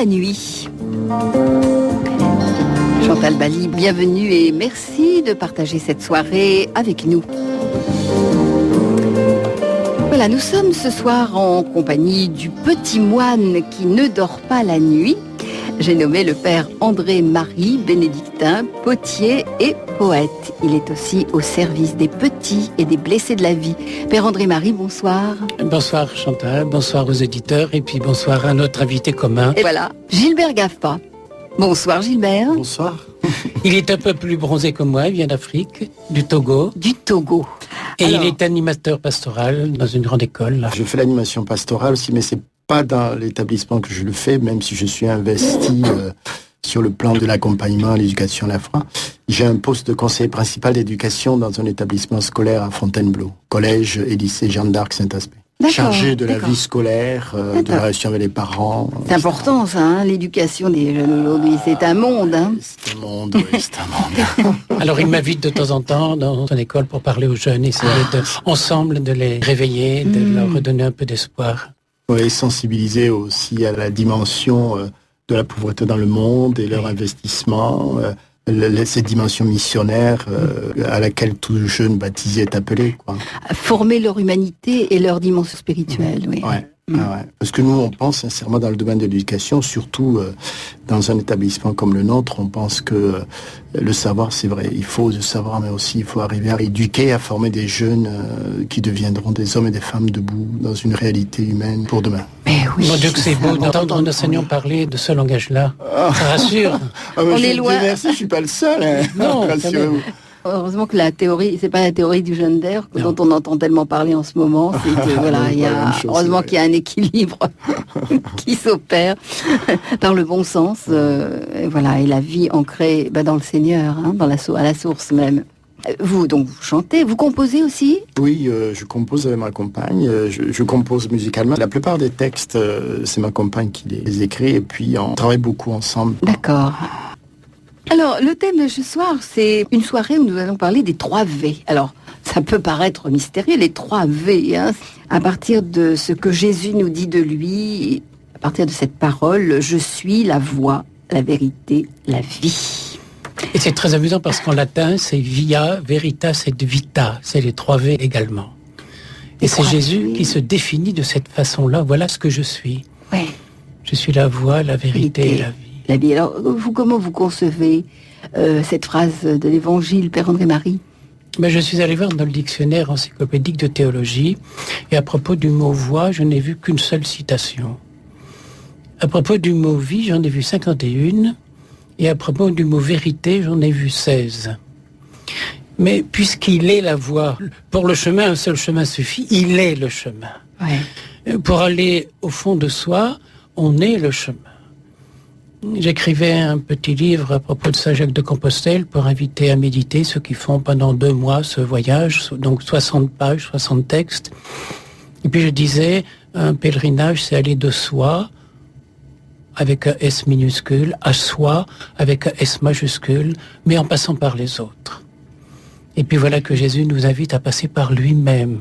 la nuit. Chantal Bally, bienvenue et merci de partager cette soirée avec nous. Voilà, nous sommes ce soir en compagnie du petit moine qui ne dort pas la nuit. J'ai nommé le père André-Marie, bénédictin, potier et poète. Il est aussi au service des petits et des blessés de la vie. Père André-Marie, bonsoir. Bonsoir Chantal, bonsoir aux éditeurs et puis bonsoir à notre invité commun. Et voilà, Gilbert Gaffa. Bonsoir Gilbert. Bonsoir. Il est un peu plus bronzé que moi, il vient d'Afrique, du Togo. Du Togo. Et Alors, il est animateur pastoral dans une grande école. Là. Je fais l'animation pastorale aussi, mais c'est pas dans l'établissement que je le fais, même si je suis investi sur le plan de l'accompagnement à l'éducation à la foi. J'ai un poste de conseiller principal d'éducation dans un établissement scolaire à Fontainebleau, collège et lycée Jeanne d'Arc Saint-Aspect. Chargé de la vie scolaire, de la relation avec les parents. c'est important ça, hein, l'éducation des jeunes aujourd'hui, c'est un monde. Hein. C'est un monde, oui, c'est un monde. Alors il m'invite de temps en temps dans son école pour parler aux jeunes, essayer ensemble de les réveiller, de leur redonner un peu d'espoir. Oui, sensibiliser aussi à la dimension de la pauvreté dans le monde et leur investissement, cette dimension missionnaire à laquelle tout jeune baptisé est appelé, quoi. Former leur humanité et leur dimension spirituelle, oui. Ouais. Ah ouais. Parce que nous, on pense sincèrement dans le domaine de l'éducation, surtout dans un établissement comme le nôtre, on pense que le savoir, c'est vrai, il faut le savoir, mais aussi il faut arriver à éduquer, à former des jeunes qui deviendront des hommes et des femmes debout dans une réalité humaine pour demain. Mais oui, Mon Dieu que c'est beau d'entendre un enseignant parler de ce langage-là. Ça rassure. On est loin. Merci, je suis pas le seul. Hein. Non, rassurez-vous. Heureusement que la théorie, c'est pas la théorie du gender Non. dont on entend tellement parler en ce moment. C'est que, voilà, il y Pas la a, même chose, heureusement c'est qu'il y a un équilibre qui s'opère dans le bon sens. Et voilà, et la vie ancrée dans le Seigneur, hein, à la source même. Vous, donc, vous chantez, vous composez aussi? Oui, je compose avec ma compagne, je compose musicalement. La plupart des textes, c'est ma compagne qui les écrit, et puis on travaille beaucoup ensemble. D'accord. Alors, le thème de ce soir, c'est une soirée où nous allons parler des 3 V. Alors, ça peut paraître mystérieux, les 3 V, hein, à partir de ce que Jésus nous dit de lui, à partir de cette parole, je suis la voie, la vérité, la vie. Et c'est très amusant parce qu'en latin, c'est via, veritas et vita. C'est les 3 V également. Et c'est Jésus qui se définit de cette façon-là. Voilà ce que je suis. Ouais. Je suis la voie, la vérité et la vie. La vie. Alors, vous, comment vous concevez cette phrase de l'Évangile, Père André-Marie? Ben, je suis allé voir dans le dictionnaire encyclopédique de théologie, et à propos du mot voix, je n'ai vu qu'une seule citation. À propos du mot vie, j'en ai vu 51, et à propos du mot vérité, j'en ai vu 16. Mais puisqu'il est la voie, pour le chemin, un seul chemin suffit, il est le chemin. Ouais. Pour aller au fond de soi, on est le chemin. J'écrivais un petit livre à propos de Saint-Jacques de Compostelle pour inviter à méditer ceux qui font pendant 2 mois ce voyage, donc 60 pages, 60 textes. Et puis je disais, un pèlerinage, c'est aller de soi, avec un S minuscule, à soi, avec un S majuscule, mais en passant par les autres. Et puis voilà que Jésus nous invite à passer par lui-même.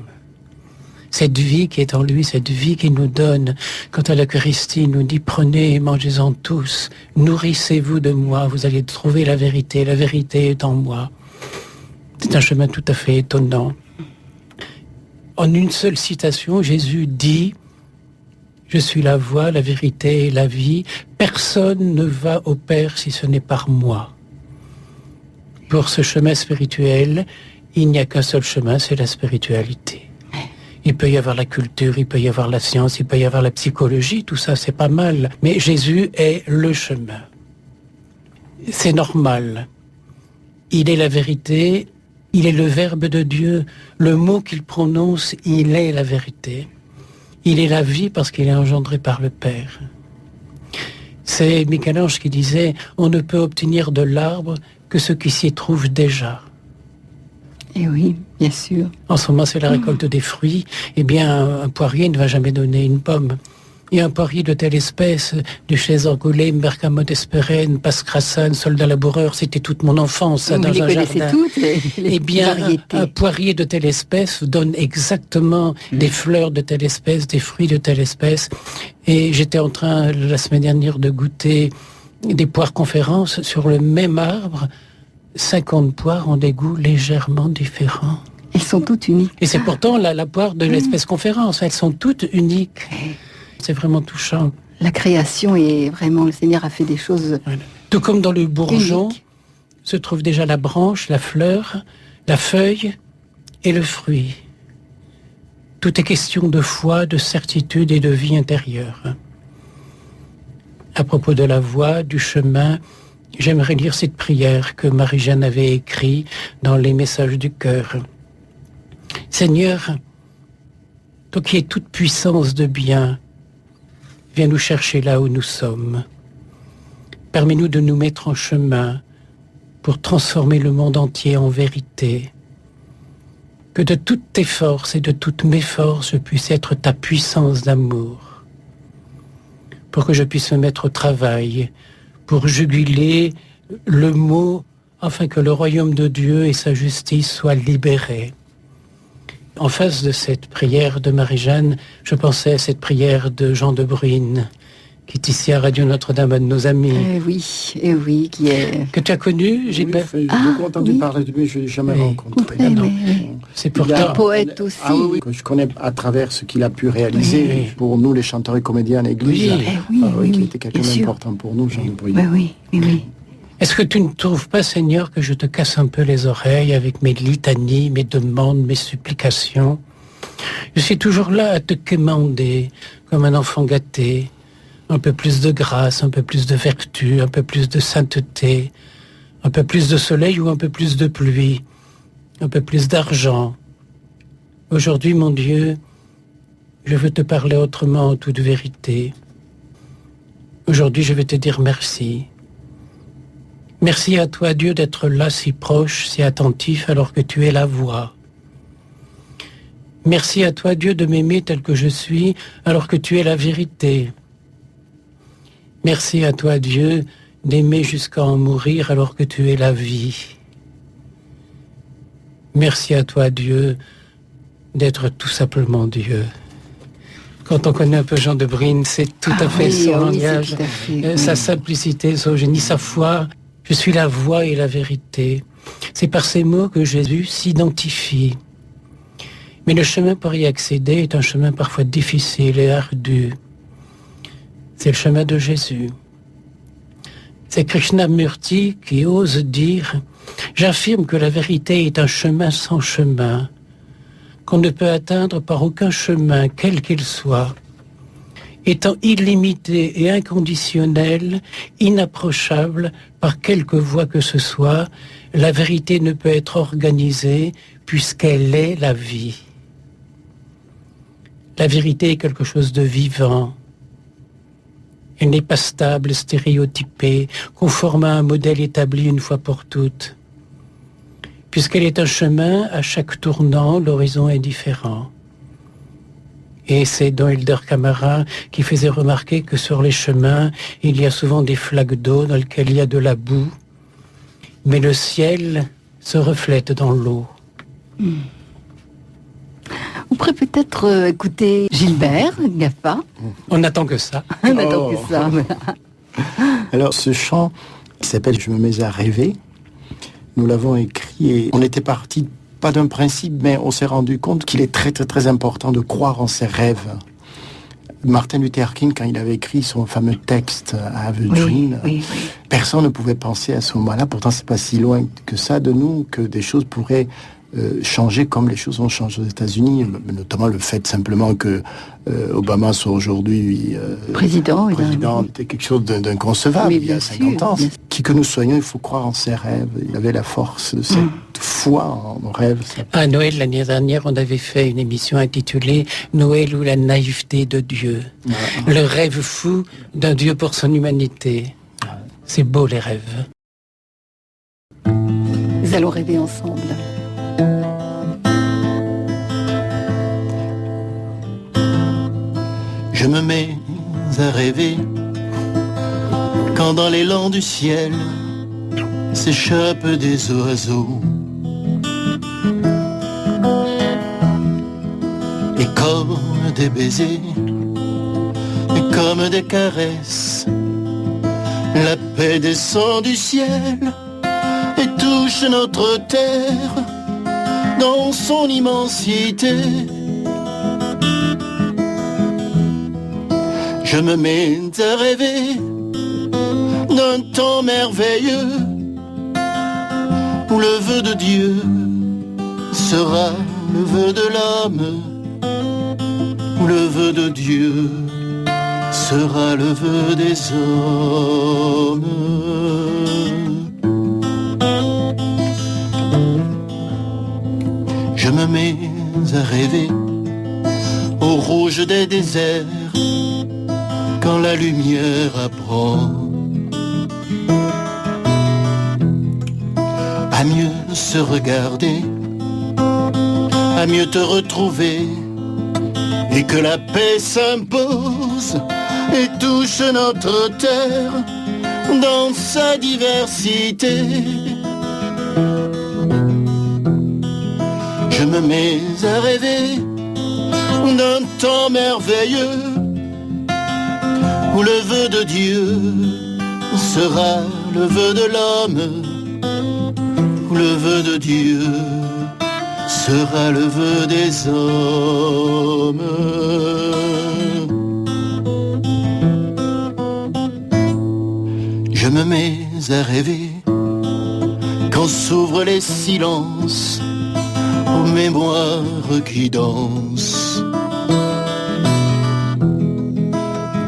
Cette vie qui est en lui, cette vie qu'il nous donne. Quand à l'Eucharistie, il nous dit, prenez et mangez-en tous, nourrissez-vous de moi, vous allez trouver la vérité est en moi. C'est un chemin tout à fait étonnant. En une seule citation, Jésus dit, je suis la voie, la vérité et la vie, personne ne va au Père si ce n'est par moi. Pour ce chemin spirituel, il n'y a qu'un seul chemin, c'est la spiritualité. Il peut y avoir la culture, il peut y avoir la science, il peut y avoir la psychologie, tout ça c'est pas mal. Mais Jésus est le chemin. C'est normal. Il est la vérité, il est le Verbe de Dieu. Le mot qu'il prononce, il est la vérité. Il est la vie parce qu'il est engendré par le Père. C'est Michel-Ange qui disait, on ne peut obtenir de l'arbre que ce qui s'y trouve déjà. Et oui, bien sûr. En ce moment, c'est la récolte des fruits. Eh bien, un poirier ne va jamais donner une pomme. Et un poirier de telle espèce, Duchesse Angoulême, Bergamo d'Espérène, Pascrassan, Soldat laboureur, c'était toute mon enfance, ça, dans un jardin. Toutes, Eh bien, un poirier de telle espèce donne exactement des fleurs de telle espèce, des fruits de telle espèce. Et j'étais en train, la semaine dernière, de goûter des poires conférences sur le même arbre. 50 poires ont des goûts légèrement différents. Elles sont toutes uniques. Et c'est pourtant la poire de l'espèce conférence. Elles sont toutes uniques. C'est vraiment touchant. La création est vraiment... Le Seigneur a fait des choses... Voilà. Tout comme dans le bourgeon, uniques. se trouve déjà la branche, la fleur, la feuille et le fruit. Tout est question de foi, de certitude et de vie intérieure. À propos de la voie, du chemin, j'aimerais lire cette prière que Marie-Jeanne avait écrite dans les messages du cœur. Seigneur, toi qui es toute puissance de bien, viens nous chercher là où nous sommes. Permets-nous de nous mettre en chemin pour transformer le monde entier en vérité. Que de toutes tes forces et de toutes mes forces, je puisse être ta puissance d'amour. Pour que je puisse me mettre au travail, pour juguler le mot, afin que le royaume de Dieu et sa justice soient libérés. En face de cette prière de Marie-Jeanne, je pensais à cette prière de Jean de Bruyne, qui est ici à Radio Notre-Dame, un de nos amis. Eh oui, qui est... Que tu as connu, Gilbert. J'ai beaucoup entendu parler de lui, je ne l'ai jamais rencontré. C'est pourtant... un poète aussi. Ah oui, que je connais à travers ce qu'il a pu réaliser pour nous, les chanteurs et comédiens à l'église. Qui était quelqu'un d'important pour nous, Jean de Bruyne. Oui. Est-ce que tu ne trouves pas, Seigneur, que je te casse un peu les oreilles avec mes litanies, mes demandes, mes supplications? Je suis toujours là à te quémander comme un enfant gâté. Un peu plus de grâce, un peu plus de vertu, un peu plus de sainteté, un peu plus de soleil ou un peu plus de pluie, un peu plus d'argent. Aujourd'hui, mon Dieu, je veux te parler autrement en toute vérité. Aujourd'hui, je vais te dire merci. Merci à toi, Dieu, d'être là si proche, si attentif, alors que tu es la voix. Merci à toi, Dieu, de m'aimer tel que je suis, alors que tu es la vérité. Merci à toi, Dieu, d'aimer jusqu'à en mourir, alors que tu es la vie. Merci à toi, Dieu, d'être tout simplement Dieu. Quand on connaît un peu Jean de Bruyne, c'est tout à fait son langage, sa simplicité, son génie, sa foi. Je suis la voie et la vérité. C'est par ces mots que Jésus s'identifie. Mais le chemin pour y accéder est un chemin parfois difficile et ardu. C'est le chemin de Jésus. C'est Krishnamurti qui ose dire « J'affirme que la vérité est un chemin sans chemin, qu'on ne peut atteindre par aucun chemin, quel qu'il soit. Étant illimité et inconditionnel, inapprochable par quelque voie que ce soit, la vérité ne peut être organisée puisqu'elle est la vie. La vérité est quelque chose de vivant. Elle n'est pas stable, stéréotypée, conforme à un modèle établi une fois pour toutes. Puisqu'elle est un chemin, à chaque tournant, l'horizon est différent. Et c'est Don Hilder Camara qui faisait remarquer que sur les chemins, il y a souvent des flaques d'eau dans lesquelles il y a de la boue, mais le ciel se reflète dans l'eau. On pourrait peut-être écouter Gilbert Gaffa. On n'attend que ça. On n'attend que ça. Alors, ce chant qui s'appelle « Je me mets à rêver », nous l'avons écrit et on était parti pas d'un principe, mais on s'est rendu compte qu'il est très, très, très important de croire en ses rêves. Martin Luther King, quand il avait écrit son fameux texte « I have a dream », personne ne pouvait penser à ce moment-là, pourtant c'est pas si loin que ça de nous, que des choses pourraient changer comme les choses ont changé aux États-Unis, notamment le fait simplement que Obama soit aujourd'hui président, était quelque chose d'inconcevable il y a 50 ans. Qui que nous soyons, il faut croire en ses rêves. Il avait la force de cette foi en nos rêves. À Noël, l'année dernière, on avait fait une émission intitulée « Noël ou la naïveté de Dieu ». Le rêve fou d'un Dieu pour son humanité. C'est beau, les rêves. Nous allons rêver ensemble. Je me mets à rêver quand dans l'élan du ciel s'échappent des oiseaux. Et comme des baisers, et comme des caresses, la paix descend du ciel et touche notre terre dans son immensité. Je me mets à rêver d'un temps merveilleux où le vœu de Dieu sera le vœu de l'homme, où le vœu de Dieu sera le vœu des hommes. Je me mets à rêver au rouge des déserts quand la lumière apprend à mieux se regarder, à mieux te retrouver, et que la paix s'impose et touche notre terre dans sa diversité. Je me mets à rêver d'un temps merveilleux où le vœu de Dieu sera le vœu de l'homme, où le vœu de Dieu sera le vœu des hommes. Je me mets à rêver quand s'ouvrent les silences aux mémoires qui dansent.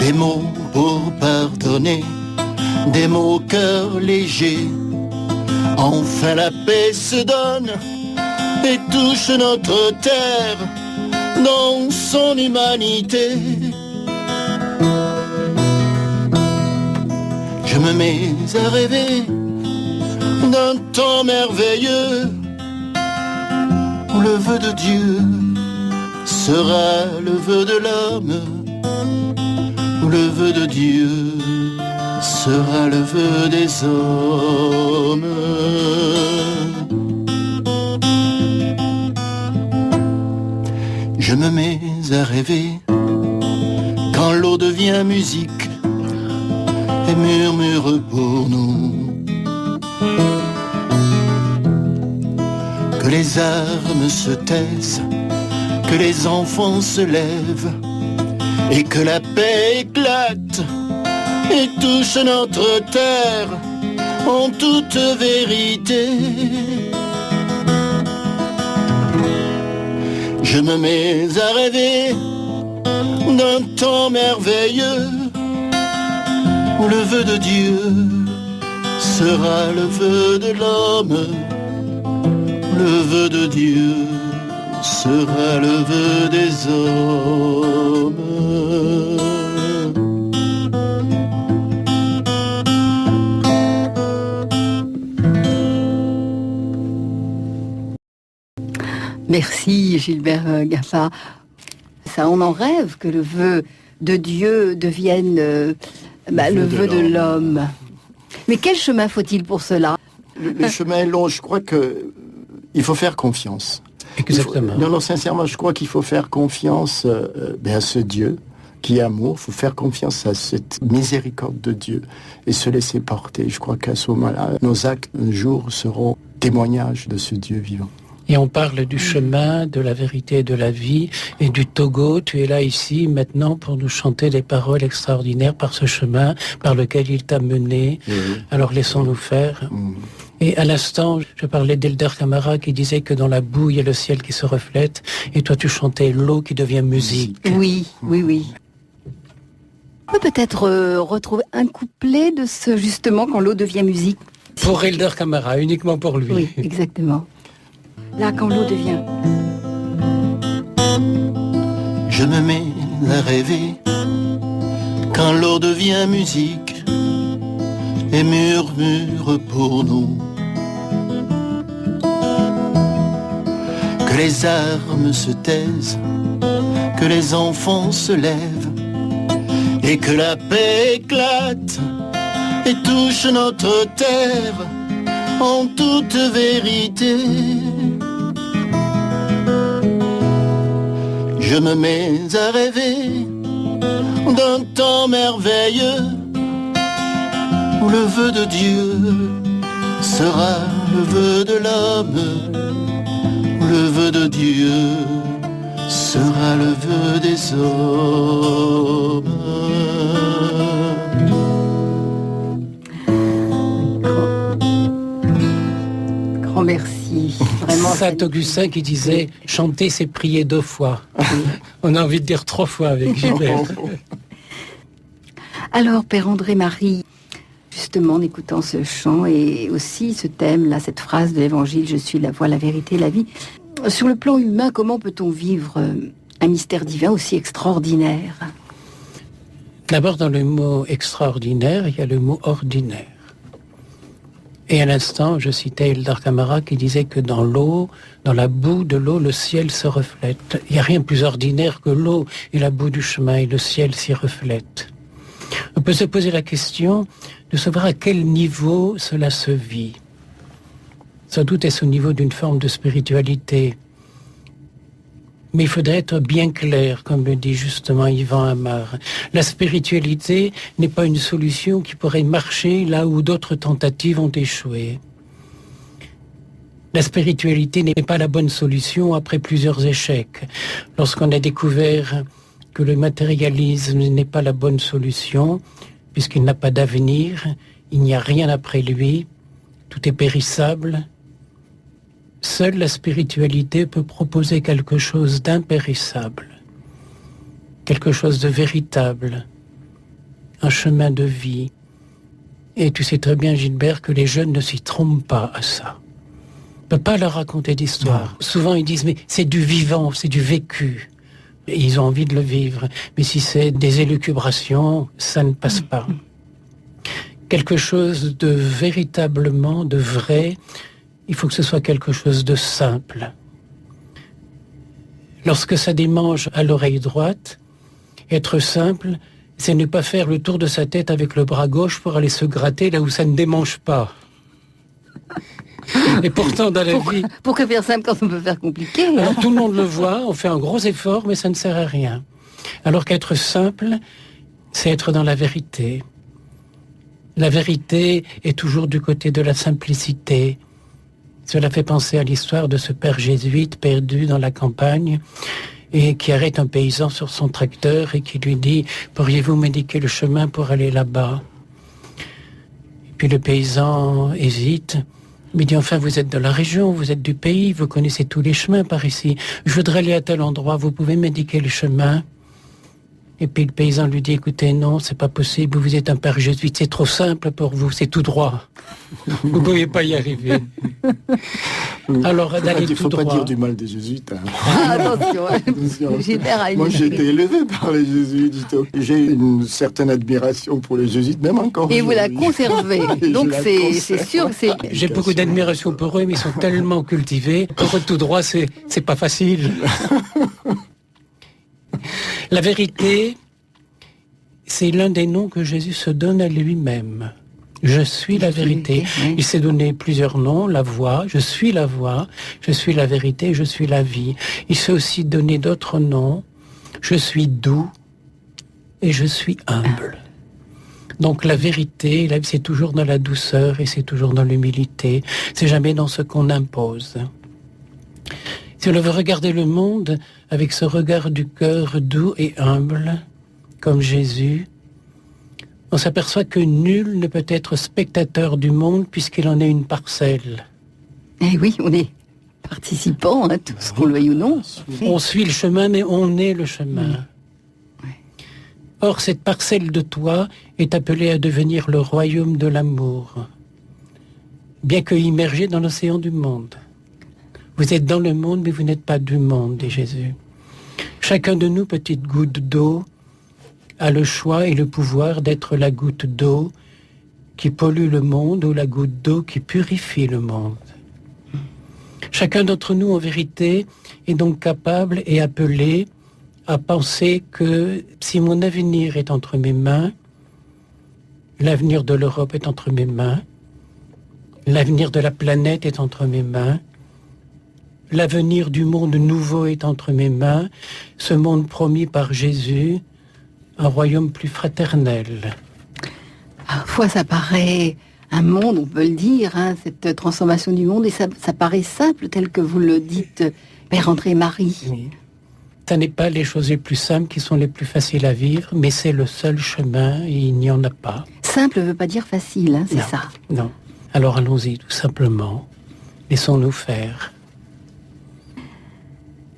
Des mots pour pardonner, des mots au cœur léger. Enfin la paix se donne et touche notre terre dans son humanité. Je me mets à rêver d'un temps merveilleux où le vœu de Dieu sera le vœu de l'homme, où le vœu de Dieu sera le vœu des hommes. Je me mets à rêver quand l'eau devient musique et murmure pour nous. Que les armes se taisent, que les enfants se lèvent et que la paix éclate et touche notre terre en toute vérité. Je me mets à rêver d'un temps merveilleux où le vœu de Dieu sera le vœu de l'homme, le vœu de Dieu sera le vœu des hommes. Merci Gilbert Gaffard. Ça, on en rêve que le vœu de Dieu devienne le vœu de l'homme. Mais quel chemin faut-il pour cela? Le chemin est long. Je crois que il faut faire confiance. Exactement. Non, sincèrement, je crois qu'il faut faire confiance à ce Dieu qui est amour. Il faut faire confiance à cette miséricorde de Dieu et se laisser porter. Je crois qu'à ce moment-là, nos actes un jour seront témoignages de ce Dieu vivant. Et on parle du chemin, de la vérité et de la vie, et du Togo. Tu es là ici maintenant pour nous chanter des paroles extraordinaires par ce chemin par lequel il t'a mené. Oui. Alors laissons-nous faire. Et à l'instant, je parlais d'Elder Camara qui disait que dans la boue, il y a le ciel qui se reflète, et toi tu chantais l'eau qui devient musique. Oui. On peut peut-être retrouver un couplet de ce, justement, quand l'eau devient musique. Pour Elder Camara, uniquement pour lui. Oui, exactement. Là, quand l'eau devient. Je me mets à rêver quand l'eau devient musique et murmure pour nous. Que les armes se taisent, que les enfants se lèvent et que la paix éclate et touche notre terre en toute vérité. Je me mets à rêver d'un temps merveilleux où le vœu de Dieu sera le vœu de l'homme, où le vœu de Dieu sera le vœu des hommes. Grand merci. Vraiment. Saint-Augustin qui disait « Chanter, c'est prier 2 fois ». On a envie de dire 3 fois avec Gilbert. Alors, Père André-Marie, justement, en écoutant ce chant et aussi ce thème-là, cette phrase de l'Évangile, je suis la voie, la vérité, la vie. Sur le plan humain, comment peut-on vivre un mystère divin aussi extraordinaire? D'abord, dans le mot extraordinaire, il y a le mot ordinaire. Et à l'instant, je citais Eldar Camara qui disait que dans l'eau, dans la boue de l'eau, le ciel se reflète. Il n'y a rien de plus ordinaire que l'eau et la boue du chemin, et le ciel s'y reflète. On peut se poser la question de savoir à quel niveau cela se vit. Sans doute est-ce au niveau d'une forme de spiritualité. Mais il faudrait être bien clair, comme le dit justement Yvan Amar. La spiritualité n'est pas une solution qui pourrait marcher là où d'autres tentatives ont échoué. La spiritualité n'est pas la bonne solution après plusieurs échecs. Lorsqu'on a découvert que le matérialisme n'est pas la bonne solution, puisqu'il n'a pas d'avenir, il n'y a rien après lui, tout est périssable. Seule la spiritualité peut proposer quelque chose d'impérissable, quelque chose de véritable, un chemin de vie. Et tu sais très bien, Gilbert, que les jeunes ne s'y trompent pas à ça. On ne peut pas leur raconter d'histoire. Souvent, ils disent, mais c'est du vivant, c'est du vécu. Et ils ont envie de le vivre. Mais si c'est des élucubrations, ça ne passe pas. Quelque chose de véritablement, de vrai, il faut que ce soit quelque chose de simple. Lorsque ça démange à l'oreille droite, être simple, c'est ne pas faire le tour de sa tête avec le bras gauche pour aller se gratter là où ça ne démange pas. Et pourtant, dans la vie... Pourquoi faire simple quand on peut faire compliqué, hein? Alors tout le monde le voit, on fait un gros effort, mais ça ne sert à rien. Alors qu'être simple, c'est être dans la vérité. La vérité est toujours du côté de la simplicité. Cela fait penser à l'histoire de ce père jésuite perdu dans la campagne et qui arrête un paysan sur son tracteur et qui lui dit « Pourriez-vous m'indiquer le chemin pour aller là-bas ?» Et puis le paysan hésite, mais dit « Enfin, vous êtes de la région, vous êtes du pays, vous connaissez tous les chemins par ici. Je voudrais aller à tel endroit, vous pouvez m'indiquer le chemin ?» Et puis le paysan lui dit « Écoutez, non, c'est pas possible, vous êtes un père jésuite, c'est trop simple pour vous, c'est tout droit. Vous ne pouvez pas y arriver. » Alors, d'aller tout droit. Il ne faut pas dire du mal des jésuites. Hein. Ah, attention, Gilbert a une... Moi, j'ai été élevé par les jésuites. J'ai une certaine admiration pour les jésuites, même encore. Et vous la conservez. Donc, c'est sûr que c'est... J'ai beaucoup d'admiration pour eux, mais ils sont tellement cultivés. Pour eux, tout droit, c'est pas facile. La vérité, c'est l'un des noms que Jésus se donne à lui-même. Je suis la vérité. Il s'est donné plusieurs noms, la voie, je suis la vérité, je suis la vie. Il s'est aussi donné d'autres noms, je suis doux et je suis humble. Donc la vérité, c'est toujours dans la douceur et c'est toujours dans l'humilité. C'est jamais dans ce qu'on impose. Si on veut regarder le monde avec ce regard du cœur doux et humble, comme Jésus, on s'aperçoit que nul ne peut être spectateur du monde puisqu'il en est une parcelle. Eh oui, on est participants, hein, tous, qu'on le veuille ou non. On suit le chemin, mais on est le chemin. Oui. Or, cette parcelle de toi est appelée à devenir le royaume de l'amour, bien que immergé dans l'océan du monde. Vous êtes dans le monde, mais vous n'êtes pas du monde, dit Jésus. Chacun de nous, petite goutte d'eau, a le choix et le pouvoir d'être la goutte d'eau qui pollue le monde ou la goutte d'eau qui purifie le monde. Chacun d'entre nous, en vérité, est donc capable et appelé à penser que si mon avenir est entre mes mains, l'avenir de l'Europe est entre mes mains, l'avenir de la planète est entre mes mains, l'avenir du monde nouveau est entre mes mains, ce monde promis par Jésus, un royaume plus fraternel. Parfois, ça paraît un monde, on peut le dire, hein, cette transformation du monde, et ça paraît simple, tel que vous le dites, Père André Marie. Oui. Ce n'est pas les choses les plus simples qui sont les plus faciles à vivre, mais c'est le seul chemin, et il n'y en a pas. Simple ne veut pas dire facile, hein, c'est ça. Non. Alors allons-y, tout simplement. Laissons-nous faire.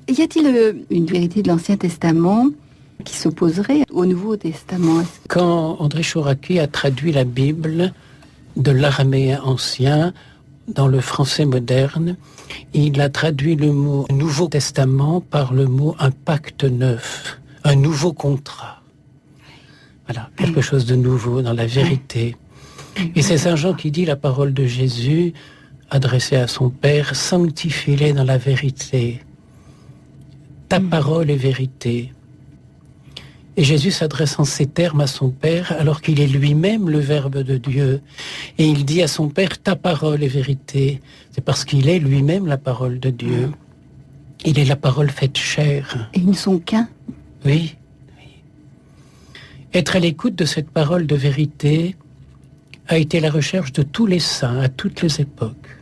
Y a-t-il une vérité de l'Ancien Testament qui s'opposerait au Nouveau Testament? Quand André Chouraqui a traduit la Bible de l'araméen ancien dans le français moderne, il a traduit le mot Nouveau Testament par le mot un pacte neuf, un nouveau contrat. Voilà, quelque chose de nouveau dans la vérité. Et c'est Saint Jean qui dit la parole de Jésus adressée à son Père, sanctifie-les dans la vérité. Ta parole est vérité. Et Jésus s'adresse en ces termes à son Père, alors qu'il est lui-même le Verbe de Dieu. Et il dit à son Père, ta parole est vérité. C'est parce qu'il est lui-même la parole de Dieu. Il est la parole faite chair. Et ils ne sont qu'un. Oui. Être à l'écoute de cette parole de vérité a été la recherche de tous les saints, à toutes les époques.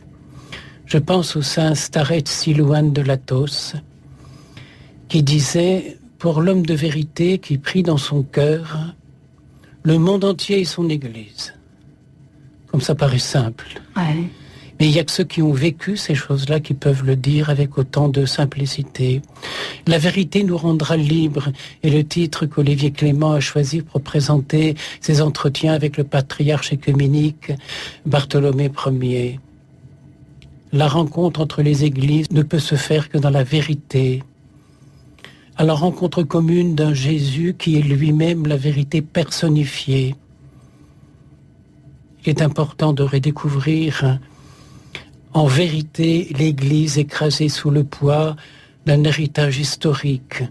Je pense au saint Staret Silouane de Latos, qui disait... Pour l'homme de vérité qui prie dans son cœur, le monde entier est son Église. Comme ça paraît simple. Ouais. Mais il n'y a que ceux qui ont vécu ces choses-là qui peuvent le dire avec autant de simplicité. La vérité nous rendra libres, est le titre qu'Olivier Clément a choisi pour présenter ses entretiens avec le patriarche œcuménique Bartholomé Ier. La rencontre entre les églises ne peut se faire que dans la vérité, à la rencontre commune d'un Jésus qui est lui-même la vérité personnifiée. Il est important de redécouvrir en vérité l'Église écrasée sous le poids d'un héritage historique,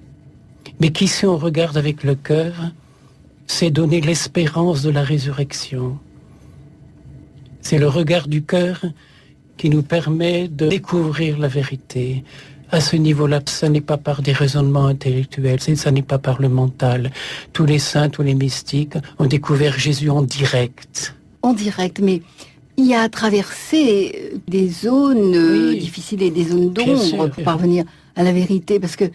mais qui, si on regarde avec le cœur, c'est donner l'espérance de la résurrection. C'est le regard du cœur qui nous permet de découvrir la vérité. À ce niveau-là, ça n'est pas par des raisonnements intellectuels, ça n'est pas par le mental. Tous les saints, tous les mystiques ont découvert Jésus en direct. En direct, mais il y a traversé des zones difficiles et des zones d'ombre pour parvenir à la vérité, parce que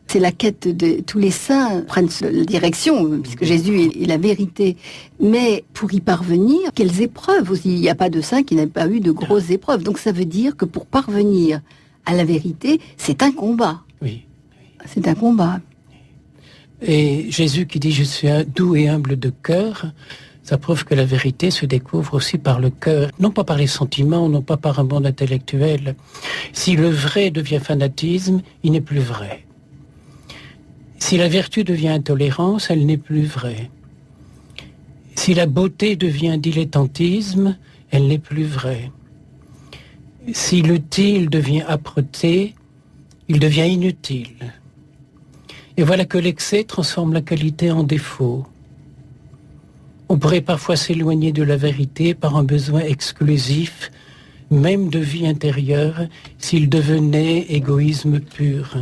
c'est la quête de tous les saints prennent la direction, puisque Jésus est la vérité. Mais pour y parvenir, quelles épreuves aussi. Il n'y a pas de saint qui n'ait pas eu de grosses épreuves. Donc ça veut dire que pour parvenir à la vérité, c'est un combat. Oui. C'est un combat. Et Jésus qui dit « Je suis doux et humble de cœur », ça prouve que la vérité se découvre aussi par le cœur, non pas par les sentiments, non pas par un monde intellectuel. Si le vrai devient fanatisme, il n'est plus vrai. Si la vertu devient intolérance, elle n'est plus vraie. Si la beauté devient dilettantisme, elle n'est plus vraie. Si l'utile devient âpreté, il devient inutile. Et voilà que l'excès transforme la qualité en défaut. On pourrait parfois s'éloigner de la vérité par un besoin exclusif, même de vie intérieure, s'il devenait égoïsme pur,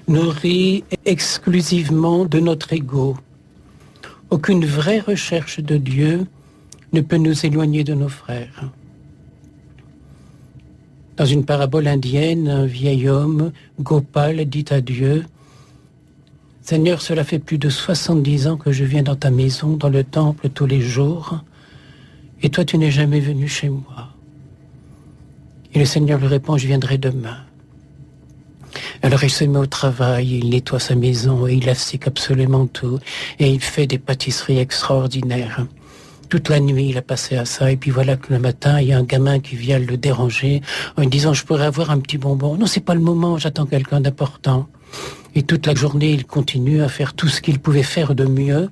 nourri exclusivement de notre ego. Aucune vraie recherche de Dieu ne peut nous éloigner de nos frères. Dans une parabole indienne, un vieil homme, Gopal, dit à Dieu « Seigneur, cela fait plus de 70 ans que je viens dans ta maison, dans le temple, tous les jours, et toi tu n'es jamais venu chez moi. » Et le Seigneur lui répond « Je viendrai demain. » Alors il se met au travail, il nettoie sa maison, et il assèque absolument tout, et il fait des pâtisseries extraordinaires. Toute la nuit, il a passé à ça, et puis voilà que le matin, il y a un gamin qui vient le déranger en lui disant « Je pourrais avoir un petit bonbon. » « Non, c'est pas le moment, j'attends quelqu'un d'important. » Et toute la journée, il continue à faire tout ce qu'il pouvait faire de mieux.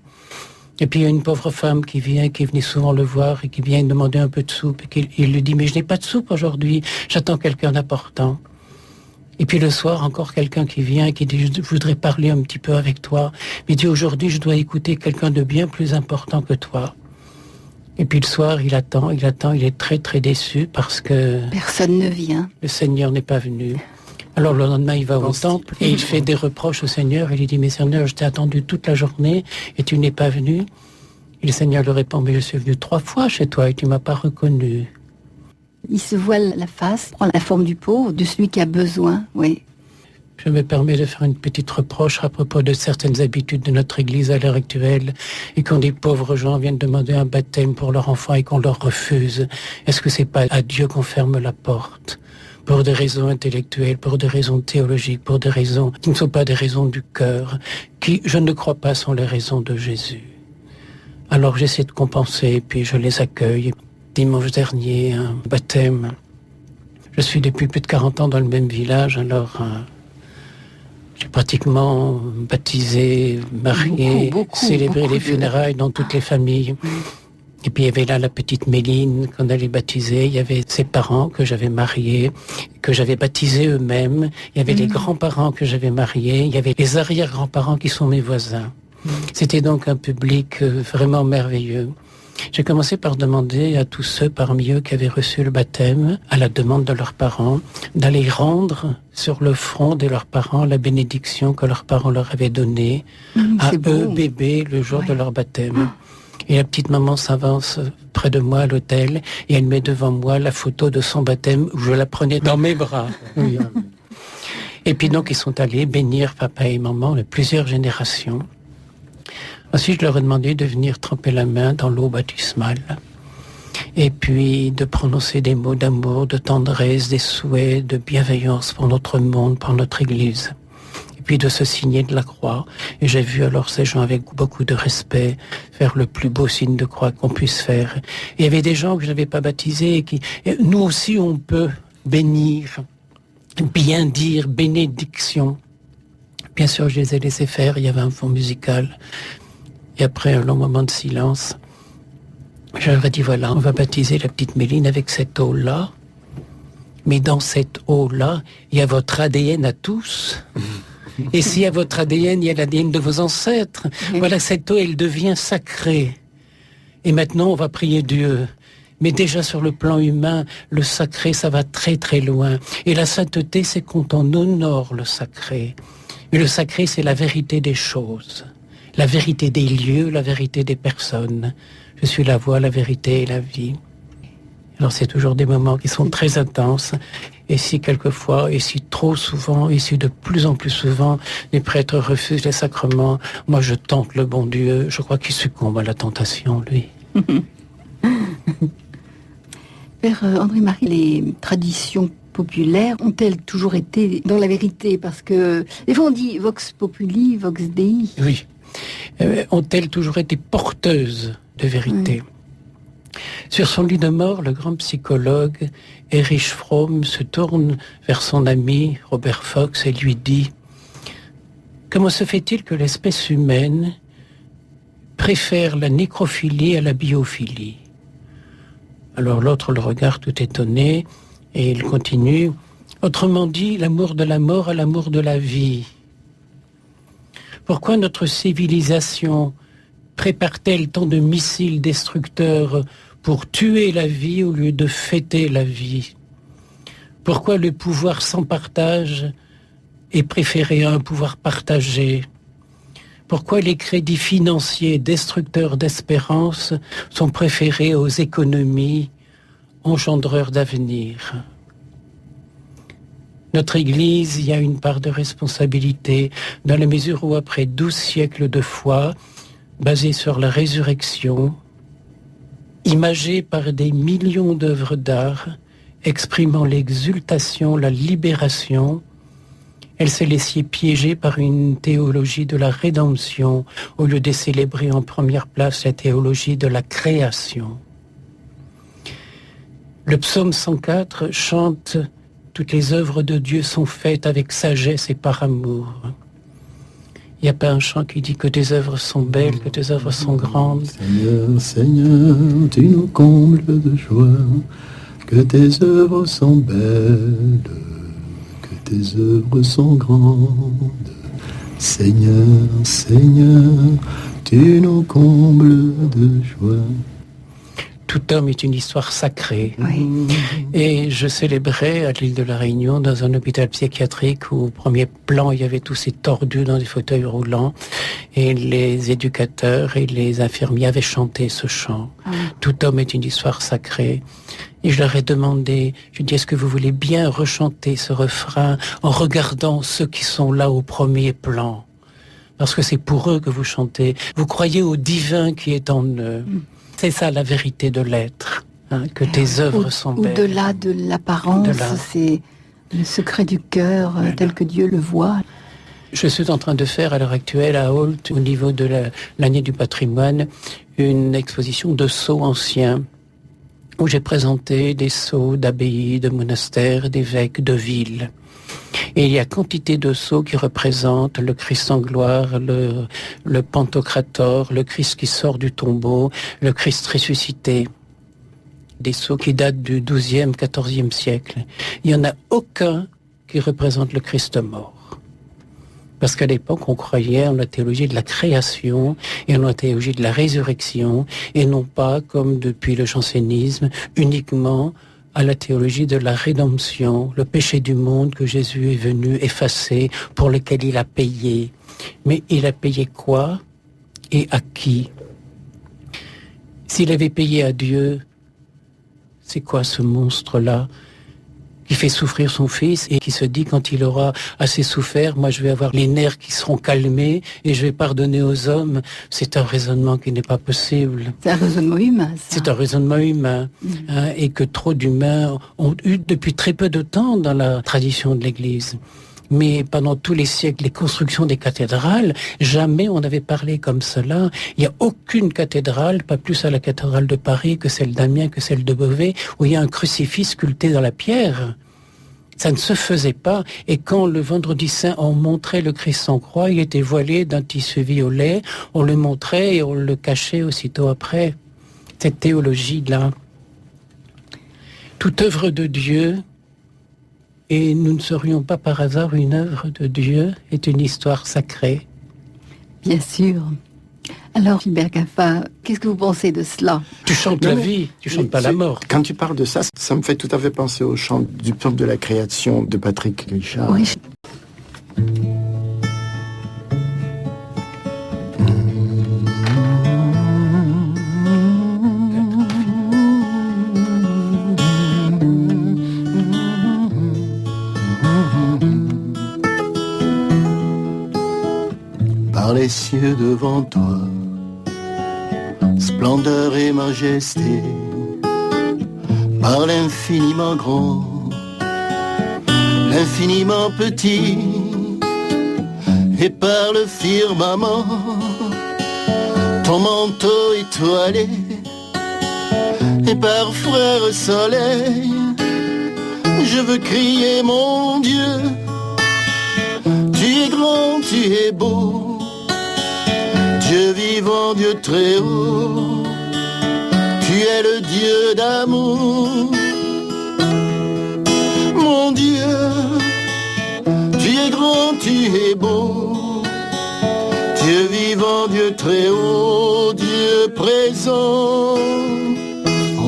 Et puis il y a une pauvre femme qui venait souvent le voir, et qui vient demander un peu de soupe, et il lui dit « Mais je n'ai pas de soupe aujourd'hui, j'attends quelqu'un d'important. » Et puis le soir, encore quelqu'un qui vient et qui dit « Je voudrais parler un petit peu avec toi. » Mais il dit « Aujourd'hui, je dois écouter quelqu'un de bien plus important que toi. » Et puis le soir, il attend, il est très très déçu parce que... Personne ne vient. Le Seigneur n'est pas venu. Alors le lendemain, il va au temple et il fait des reproches au Seigneur. Il lui dit « Mais Seigneur, je t'ai attendu toute la journée et tu n'es pas venu. » Et le Seigneur lui répond « Mais je suis venu 3 fois chez toi et tu m'as pas reconnu. » Il se voile la face, prend la forme du pauvre, de celui qui a besoin, oui. Je me permets de faire une petite reproche à propos de certaines habitudes de notre Église à l'heure actuelle, et quand des pauvres gens viennent demander un baptême pour leur enfant et qu'on leur refuse. Est-ce que c'est pas à Dieu qu'on ferme la porte ? Pour des raisons intellectuelles, pour des raisons théologiques, pour des raisons qui ne sont pas des raisons du cœur, qui, je ne crois pas, sont les raisons de Jésus. Alors j'essaie de compenser, puis je les accueille. Dimanche dernier, un baptême. Je suis depuis plus de 40 ans dans le même village, alors j'ai pratiquement baptisé, marié, célébré les funérailles dans toutes les familles. Et puis il y avait là la petite Méline qu'on allait baptiser, il y avait ses parents que j'avais mariés, que j'avais baptisés eux-mêmes, il y avait les grands-parents que j'avais mariés, il y avait les arrière-grands-parents qui sont mes voisins. C'était donc un public vraiment merveilleux. J'ai commencé par demander à tous ceux parmi eux qui avaient reçu le baptême, à la demande de leurs parents, d'aller rendre sur le front de leurs parents la bénédiction que leurs parents leur avaient donnée à eux, bébés, le jour de leur baptême. Et la petite maman s'avance près de moi à l'autel et elle met devant moi la photo de son baptême où je la prenais dans mes bras. Oui. Et puis donc ils sont allés bénir papa et maman de plusieurs générations. Ensuite, je leur ai demandé de venir tremper la main dans l'eau baptismale et puis de prononcer des mots d'amour, de tendresse, des souhaits, de bienveillance pour notre monde, pour notre Église. Et puis de se signer de la croix. Et j'ai vu alors ces gens avec beaucoup de respect faire le plus beau signe de croix qu'on puisse faire. Et il y avait des gens que je n'avais pas baptisés et nous aussi, on peut bénir, bien dire, bénédiction. Bien sûr, je les ai laissés faire, il y avait un fond musical. Et après un long moment de silence, je leur ai dit, voilà, on va baptiser la petite Méline avec cette eau-là. Mais dans cette eau-là, il y a votre ADN à tous. Et s'il y a votre ADN, il y a l'ADN de vos ancêtres. Voilà, cette eau, elle devient sacrée. Et maintenant, on va prier Dieu. Mais déjà sur le plan humain, le sacré, ça va très très loin. Et la sainteté, c'est quand on honore le sacré. Mais le sacré, c'est la vérité des choses. La vérité des lieux, la vérité des personnes. Je suis la voie, la vérité et la vie. Alors c'est toujours des moments qui sont très intenses. Et si quelquefois, et si trop souvent, et si de plus en plus souvent, les prêtres refusent les sacrements, moi je tente le bon Dieu. Je crois qu'il succombe à la tentation, lui. Père André-Marie, les traditions populaires ont-elles toujours été dans la vérité ? Parce que des fois on dit vox populi, vox dei. Oui. Ont-elles toujours été porteuses de vérité ? Sur son lit de mort, le grand psychologue Erich Fromm se tourne vers son ami Robert Fox et lui dit « Comment se fait-il que l'espèce humaine préfère la nécrophilie à la biophilie ?» Alors l'autre le regarde tout étonné et il continue « Autrement dit, l'amour de la mort à l'amour de la vie. Pourquoi notre civilisation prépare-t-elle tant de missiles destructeurs pour tuer la vie au lieu de fêter la vie ? Pourquoi le pouvoir sans partage est préféré à un pouvoir partagé ? Pourquoi les crédits financiers destructeurs d'espérance sont préférés aux économies engendreurs d'avenir ? Notre Église y a une part de responsabilité dans la mesure où après 12 siècles de foi, basée sur la résurrection, imagée par des millions d'œuvres d'art, exprimant l'exultation, la libération, elle s'est laissée piéger par une théologie de la rédemption au lieu de célébrer en première place la théologie de la création. Le psaume 104 chante « Toutes les œuvres de Dieu sont faites avec sagesse et par amour ». Il n'y a pas un chant qui dit que tes œuvres sont belles, que tes œuvres sont grandes. Seigneur, Seigneur, tu nous combles de joie, que tes œuvres sont belles, que tes œuvres sont grandes. Seigneur, Seigneur, tu nous combles de joie. Tout homme est une histoire sacrée. Oui. Et je célébrais à l'île de la Réunion dans un hôpital psychiatrique où au premier plan il y avait tous ces tordus dans des fauteuils roulants et les éducateurs et les infirmiers avaient chanté ce chant. Tout homme est une histoire sacrée. Et je leur ai demandé, je dis, est-ce que vous voulez bien rechanter ce refrain en regardant ceux qui sont là au premier plan? Parce que c'est pour eux que vous chantez. Vous croyez au divin qui est en eux. C'est ça la vérité de l'être, hein, que tes œuvres sont belles. Au-delà de l'apparence, c'est le secret du cœur tel que Dieu le voit. Je suis en train de faire à l'heure actuelle à Holt, au niveau de l'année du patrimoine, une exposition de sceaux anciens où j'ai présenté des sceaux d'abbayes, de monastères, d'évêques, de villes. Et il y a quantité de sceaux qui représentent le Christ en gloire, le Pantocrator, le Christ qui sort du tombeau, le Christ ressuscité. Des sceaux qui datent du XIIe, XIVe siècle. Il n'y en a aucun qui représente le Christ mort. Parce qu'à l'époque, on croyait en la théologie de la création et en la théologie de la résurrection, et non pas, comme depuis le jansénisme, uniquement à la théologie de la rédemption, le péché du monde que Jésus est venu effacer, pour lequel il a payé. Mais il a payé quoi et à qui? S'il avait payé à Dieu, c'est quoi ce monstre-là qui fait souffrir son fils et qui se dit quand il aura assez souffert, moi je vais avoir les nerfs qui seront calmés et je vais pardonner aux hommes? C'est un raisonnement qui n'est pas possible. C'est un raisonnement humain, ça. C'est un raisonnement humain, hein, et que trop d'humains ont eu depuis très peu de temps dans la tradition de l'Église. Mais pendant tous les siècles, les constructions des cathédrales, jamais on n'avait parlé comme cela. Il n'y a aucune cathédrale, pas plus à la cathédrale de Paris que celle d'Amiens, que celle de Beauvais, où il y a un crucifix sculpté dans la pierre. Ça ne se faisait pas. Et quand le vendredi saint, on montrait le Christ en croix, il était voilé d'un tissu violet, on le montrait et on le cachait aussitôt après. Cette théologie-là. Toute œuvre de Dieu, et nous ne serions pas par hasard une œuvre de Dieu, est une histoire sacrée. Bien sûr. Alors, Gilbert Caffa, qu'est-ce que vous pensez de cela? Tu chantes la vie, tu chantes pas la mort. Quand tu parles de ça, ça me fait tout à fait penser au chant du peuple de la création de Patrick Richard. Oui. Par les cieux devant toi, splendeur et majesté, par l'infiniment grand, l'infiniment petit, et par le firmament, ton manteau étoilé, et par frère soleil, je veux crier mon Dieu, tu es grand, tu es beau, Dieu vivant, Dieu très haut, tu es le Dieu d'amour. Mon Dieu, tu es grand, tu es beau, Dieu vivant, Dieu très haut, Dieu présent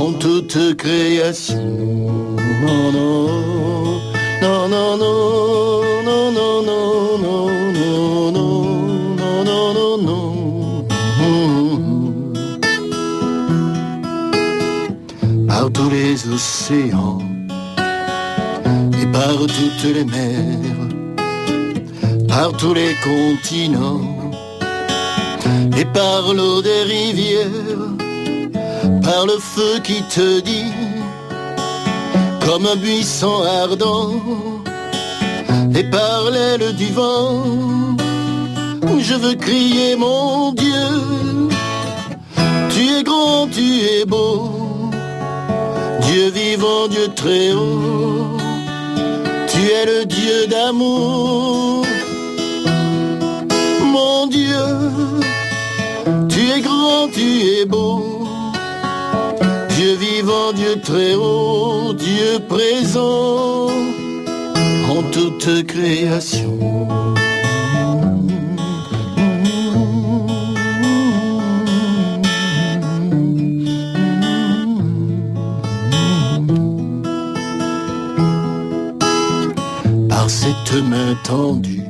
en toute création. Non, non, non, non, non, non, non, non, non, non, non, non, non, non. Par tous les océans et par toutes les mers, par tous les continents et par l'eau des rivières, par le feu qui te dit comme un buisson ardent, et par l'aile du vent, je veux crier mon Dieu, tu es grand, tu es beau, Dieu vivant, Dieu très haut, tu es le Dieu d'amour. Mon Dieu, tu es grand, tu es beau, Dieu vivant, Dieu très haut, Dieu présent en toute création. Par cette main tendue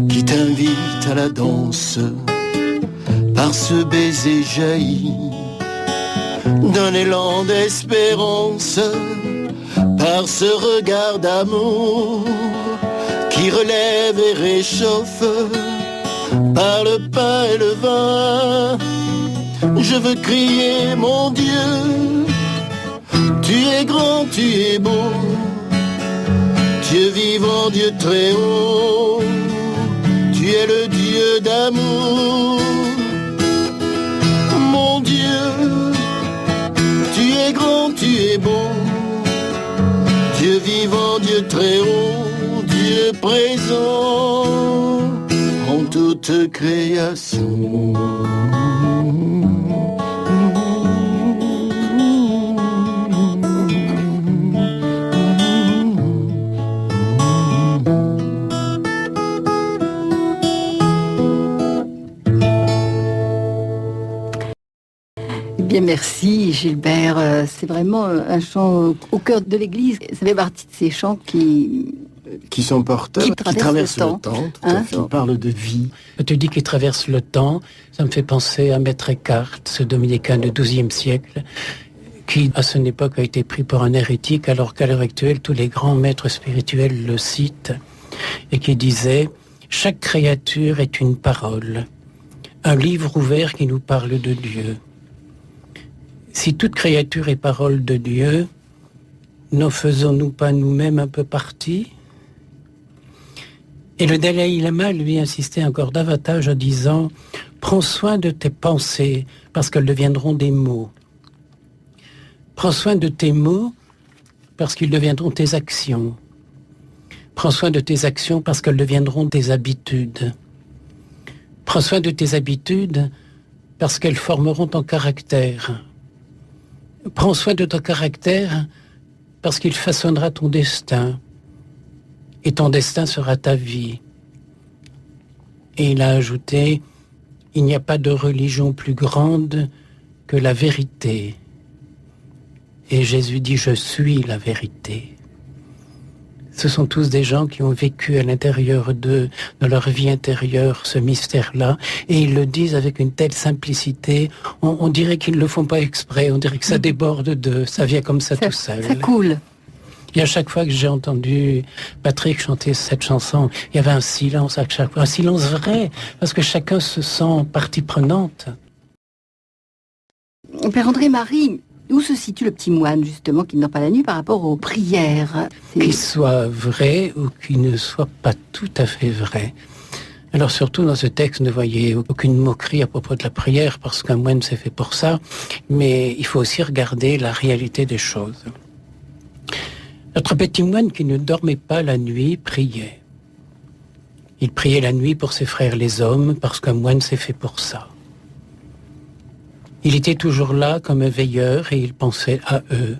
qui t'invite à la danse, par ce baiser jailli d'un élan d'espérance, par ce regard d'amour qui relève et réchauffe, par le pain et le vin, je veux crier mon Dieu, tu es grand, tu es beau, Dieu vivant, Dieu très haut, tu es le Dieu d'amour. Mon Dieu, tu es grand, tu es beau, Dieu vivant, Dieu très haut, Dieu présent en toute création. Bien, merci Gilbert. C'est vraiment un chant au cœur de l'Église. Ça fait partie de ces chants qui sont porteurs, qui traversent le temps, qui parlent de vie. Tu dis qu'ils traversent le temps, ça me fait penser à Maître Eckhart, ce dominicain du XIIe siècle, qui à son époque a été pris pour un hérétique, alors qu'à l'heure actuelle, tous les grands maîtres spirituels le citent, et qui disait « Chaque créature est une parole, un livre ouvert qui nous parle de Dieu. » Si toute créature est parole de Dieu, n'en faisons-nous pas nous-mêmes un peu partie? Et le Dalai Lama lui insistait encore davantage en disant « Prends soin de tes pensées, parce qu'elles deviendront des mots. Prends soin de tes mots, parce qu'ils deviendront tes actions. Prends soin de tes actions, parce qu'elles deviendront tes habitudes. Prends soin de tes habitudes, parce qu'elles formeront ton caractère. Prends soin de ton caractère parce qu'il façonnera ton destin et ton destin sera ta vie. » Et il a ajouté « Il n'y a pas de religion plus grande que la vérité. » Et Jésus dit « Je suis la vérité. » Ce sont tous des gens qui ont vécu à l'intérieur d'eux, de leur vie intérieure, ce mystère-là, et ils le disent avec une telle simplicité, on dirait qu'ils ne le font pas exprès, on dirait que ça déborde d'eux, ça vient comme ça tout seul. Ça coule. Et à chaque fois que j'ai entendu Patrick chanter cette chanson, il y avait un silence à chaque fois, un silence vrai, parce que chacun se sent partie prenante. Père André-Marie, où se situe le petit moine, justement, qui ne dort pas la nuit par rapport aux prières? Qu'il soit vrai ou qu'il ne soit pas tout à fait vrai. Alors surtout dans ce texte, ne voyez aucune moquerie à propos de la prière, parce qu'un moine c'est fait pour ça, mais il faut aussi regarder la réalité des choses. Notre petit moine qui ne dormait pas la nuit priait. Il priait la nuit pour ses frères les hommes, parce qu'un moine c'est fait pour ça. Il était toujours là comme un veilleur et il pensait à eux.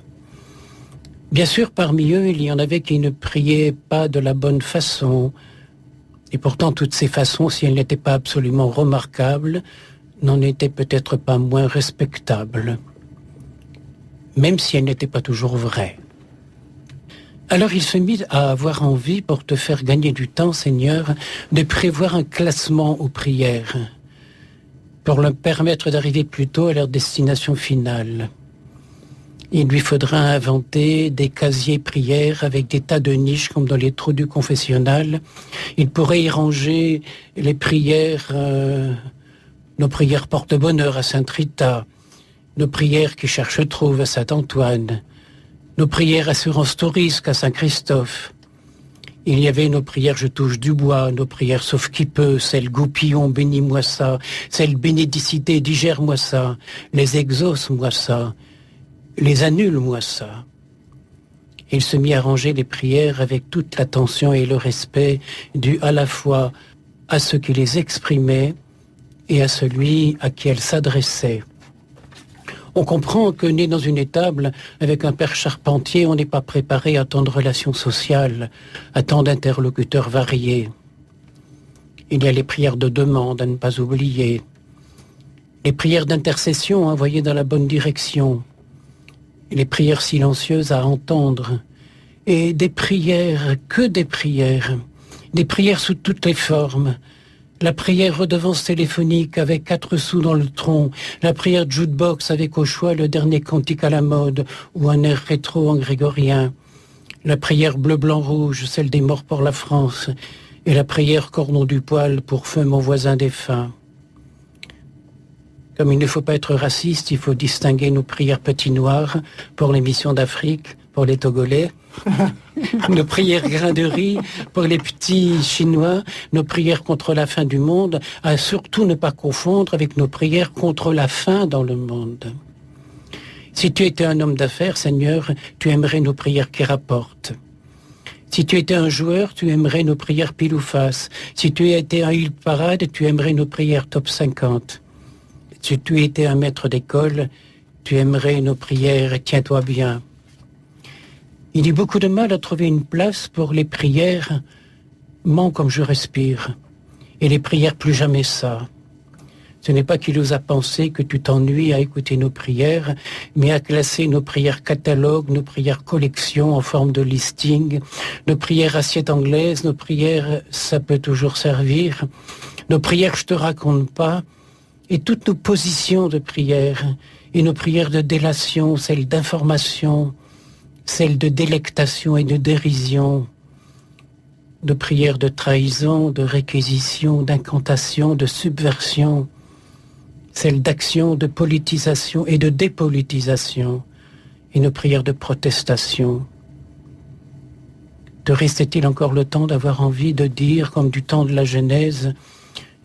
Bien sûr, parmi eux, il y en avait qui ne priaient pas de la bonne façon. Et pourtant, toutes ces façons, si elles n'étaient pas absolument remarquables, n'en étaient peut-être pas moins respectables. Même si elles n'étaient pas toujours vraies. Alors il se mit à avoir envie, pour te faire gagner du temps, Seigneur, de prévoir un classement aux prières, pour leur permettre d'arriver plus tôt à leur destination finale. Il lui faudra inventer des casiers prières avec des tas de niches comme dans les trous du confessionnal. Il pourrait y ranger les prières, nos prières porte-bonheur à Sainte-Rita, nos prières qui cherchent trouve à Saint-Antoine, nos prières assurance tout risque à Saint-Christophe. Il y avait nos prières je touche du bois, nos prières sauf qui peut, celles goupillon bénis-moi ça, celles bénédicité digère-moi ça, les exauce-moi ça, les annule-moi ça. Il se mit à ranger les prières avec toute l'attention et le respect dû à la fois à ceux qui les exprimaient et à celui à qui elles s'adressaient. On comprend que né dans une étable avec un père charpentier, on n'est pas préparé à tant de relations sociales, à tant d'interlocuteurs variés. Il y a les prières de demande à ne pas oublier, les prières d'intercession envoyées dans la bonne direction, les prières silencieuses à entendre, et des prières, que des prières sous toutes les formes. La prière redevance téléphonique avec 4 sous dans le tronc, la prière jukebox avec au choix le dernier cantique à la mode ou un air rétro en grégorien, la prière bleu-blanc-rouge, celle des morts pour la France, et la prière cordon du poil pour feu mon voisin défunt. Comme il ne faut pas être raciste, il faut distinguer nos prières petits noirs pour les missions d'Afrique, pour les Togolais, nos prières grains de riz pour les petits Chinois, nos prières contre la fin du monde, à surtout ne pas confondre avec nos prières contre la faim dans le monde. Si tu étais un homme d'affaires, Seigneur, tu aimerais nos prières qui rapportent. Si tu étais un joueur, tu aimerais nos prières pile ou face. Si tu étais un hit parade, tu aimerais nos prières top 50. Si tu étais un maître d'école, tu aimerais nos prières tiens-toi bien. Il y a beaucoup de mal à trouver une place pour les prières « Mens comme je respire » et les prières « Plus jamais ça ». Ce n'est pas qu'il nous a pensé que tu t'ennuies à écouter nos prières, mais à classer nos prières catalogues, nos prières collections en forme de listing, nos prières assiettes anglaises, nos prières « ça peut toujours servir », nos prières « je te raconte pas », et toutes nos positions de prière, et nos prières de délation, celles d'information, celles de délectation et de dérision, de prières de trahison, de réquisition, d'incantation, de subversion, celles d'action, de politisation et de dépolitisation, et nos prières de protestation. Te restait-il encore le temps d'avoir envie de dire, comme du temps de la Genèse,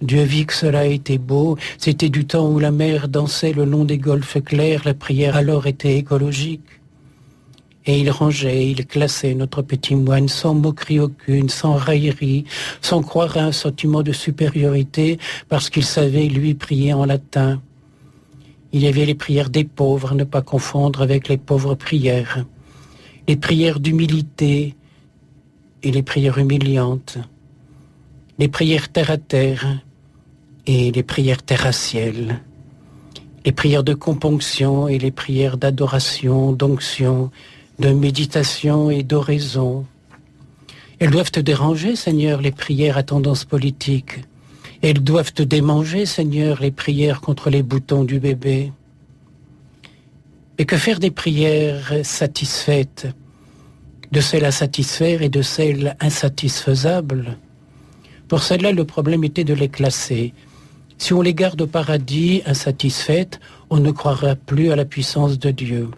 Dieu vit que cela était beau, c'était du temps où la mer dansait le long des golfes clairs, la prière alors était écologique. Et il rangeait, il classait notre petit moine sans moquerie aucune, sans raillerie, sans croire à un sentiment de supériorité, parce qu'il savait, lui, prier en latin. Il y avait les prières des pauvres, à ne pas confondre avec les pauvres prières. Les prières d'humilité et les prières humiliantes. Les prières terre à terre et les prières terre à ciel. Les prières de componction et les prières d'adoration, d'onction, de méditation et d'oraison. Elles doivent te déranger, Seigneur, les prières à tendance politique. Elles doivent te démanger, Seigneur, les prières contre les boutons du bébé. Et que faire des prières satisfaites, de celles à satisfaire et de celles insatisfaisables? Pour celles-là, le problème était de les classer. Si on les garde au paradis insatisfaites, on ne croira plus à la puissance de Dieu.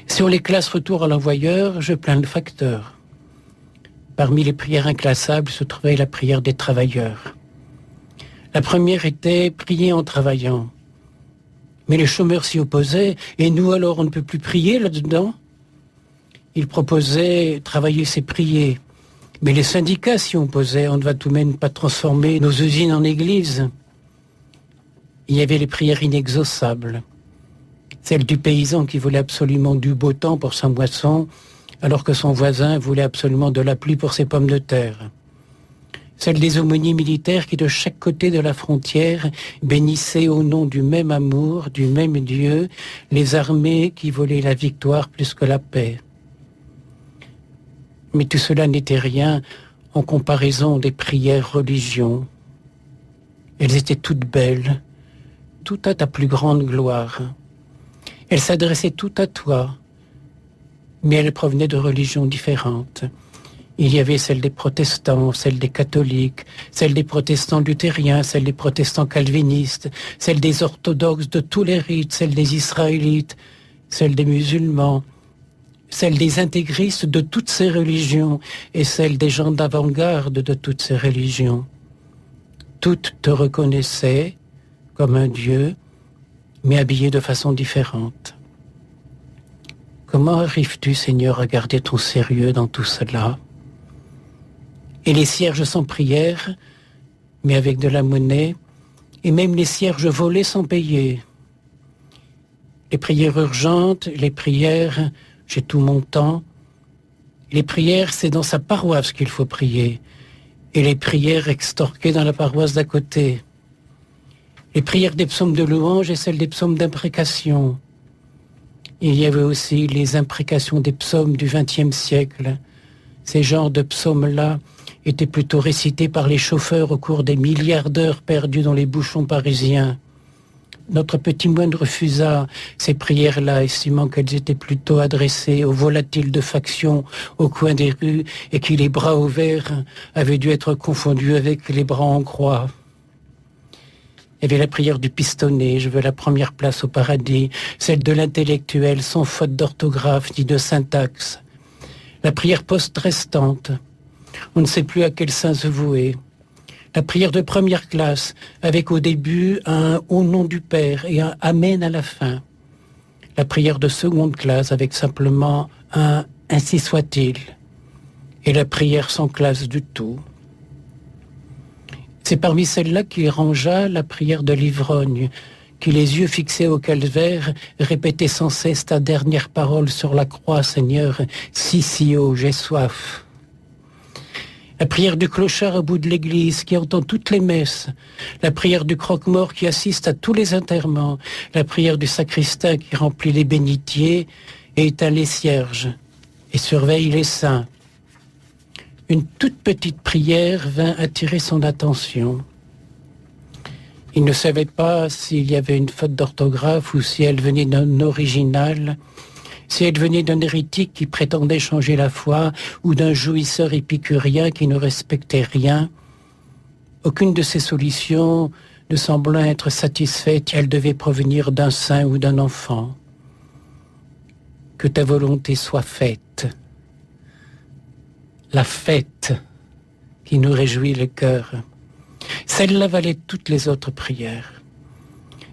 Si on les classe retour à l'envoyeur, je plains le facteur. Parmi les prières inclassables se trouvait la prière des travailleurs. La première était prier en travaillant. Mais les chômeurs s'y opposaient, et nous alors on ne peut plus prier là-dedans. Ils proposaient travailler c'est prier. Mais les syndicats s'y opposaient, on ne va tout de même pas transformer nos usines en églises. Il y avait les prières inexaucables. Celle du paysan qui voulait absolument du beau temps pour sa moisson, alors que son voisin voulait absolument de la pluie pour ses pommes de terre. Celle des aumôniers militaires qui, de chaque côté de la frontière, bénissaient au nom du même amour, du même Dieu, les armées qui volaient la victoire plus que la paix. Mais tout cela n'était rien en comparaison des prières religions. Elles étaient toutes belles, tout à ta plus grande gloire. Elles s'adressaient toutes à toi, mais elles provenaient de religions différentes. Il y avait celle des protestants, celle des catholiques, celle des protestants luthériens, celle des protestants calvinistes, celle des orthodoxes de tous les rites, celle des israélites, celle des musulmans, celle des intégristes de toutes ces religions et celle des gens d'avant-garde de toutes ces religions. Toutes te reconnaissaient comme un Dieu, mais habillé de façon différente. Comment arrives-tu, Seigneur, à garder ton sérieux dans tout cela? Et les cierges sans prière, mais avec de la monnaie, et même les cierges volés sans payer. Les prières urgentes, les prières, j'ai tout mon temps. Les prières, c'est dans sa paroisse qu'il faut prier. Et les prières extorquées dans la paroisse d'à côté. Les prières des psaumes de louange et celles des psaumes d'imprécation. Il y avait aussi les imprécations des psaumes du XXe siècle. Ces genres de psaumes-là étaient plutôt récités par les chauffeurs au cours des milliards d'heures perdues dans les bouchons parisiens. Notre petit moine refusa ces prières-là, estimant qu'elles étaient plutôt adressées aux volatiles de faction au coin des rues et qui, les bras ouverts, avaient dû être confondus avec les bras en croix. Il y avait la prière du pistonné, je veux la première place au paradis, celle de l'intellectuel sans faute d'orthographe ni de syntaxe. La prière post-restante, on ne sait plus à quel saint se vouer. La prière de première classe, avec au début un « au nom du Père » et un « Amen » à la fin. La prière de seconde classe, avec simplement un « ainsi soit-il ». Et la prière sans classe du tout. C'est parmi celles-là qu'il rangea la prière de l'ivrogne, qui, les yeux fixés au calvaire, répétait sans cesse ta dernière parole sur la croix, Seigneur, si haut, j'ai soif. La prière du clochard au bout de l'église qui entend toutes les messes, la prière du croque-mort qui assiste à tous les enterrements, la prière du sacristain qui remplit les bénitiers et éteint les cierges et surveille les saints. Une toute petite prière vint attirer son attention. Il ne savait pas s'il y avait une faute d'orthographe ou si elle venait d'un original, si elle venait d'un hérétique qui prétendait changer la foi ou d'un jouisseur épicurien qui ne respectait rien. Aucune de ces solutions ne semblant être satisfaite, elle devait provenir d'un saint ou d'un enfant. Que ta volonté soit faite. La fête qui nous réjouit le cœur. Celle-là valait toutes les autres prières.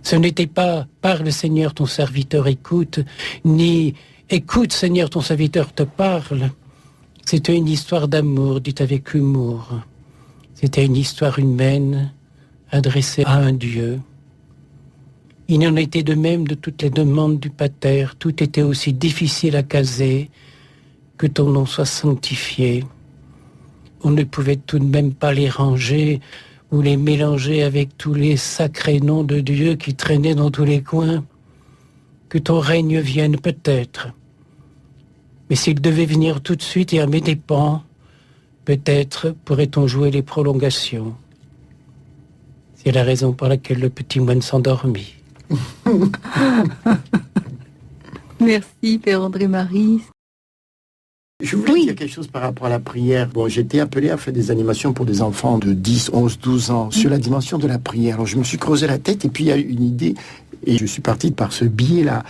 Ce n'était pas « Parle Seigneur, ton serviteur écoute », ni « Écoute Seigneur, ton serviteur te parle ». C'était une histoire d'amour dite avec humour. C'était une histoire humaine adressée à un Dieu. Il en était de même de toutes les demandes du Pater. Tout était aussi difficile à caser, que ton nom soit sanctifié. On ne pouvait tout de même pas les ranger ou les mélanger avec tous les sacrés noms de Dieu qui traînaient dans tous les coins. Que ton règne vienne peut-être. Mais s'il devait venir tout de suite et à mes dépens, peut-être pourrait-on jouer les prolongations. C'est la raison pour laquelle le petit moine s'endormit. Merci, Père André-Marie. Je voulais dire quelque chose par rapport à la prière. Bon, j'ai été appelé à faire des animations pour des enfants de 10, 11, 12 ans sur la dimension de la prière. Alors, je me suis creusé la tête et puis il y a eu une idée et je suis parti par ce biais-là.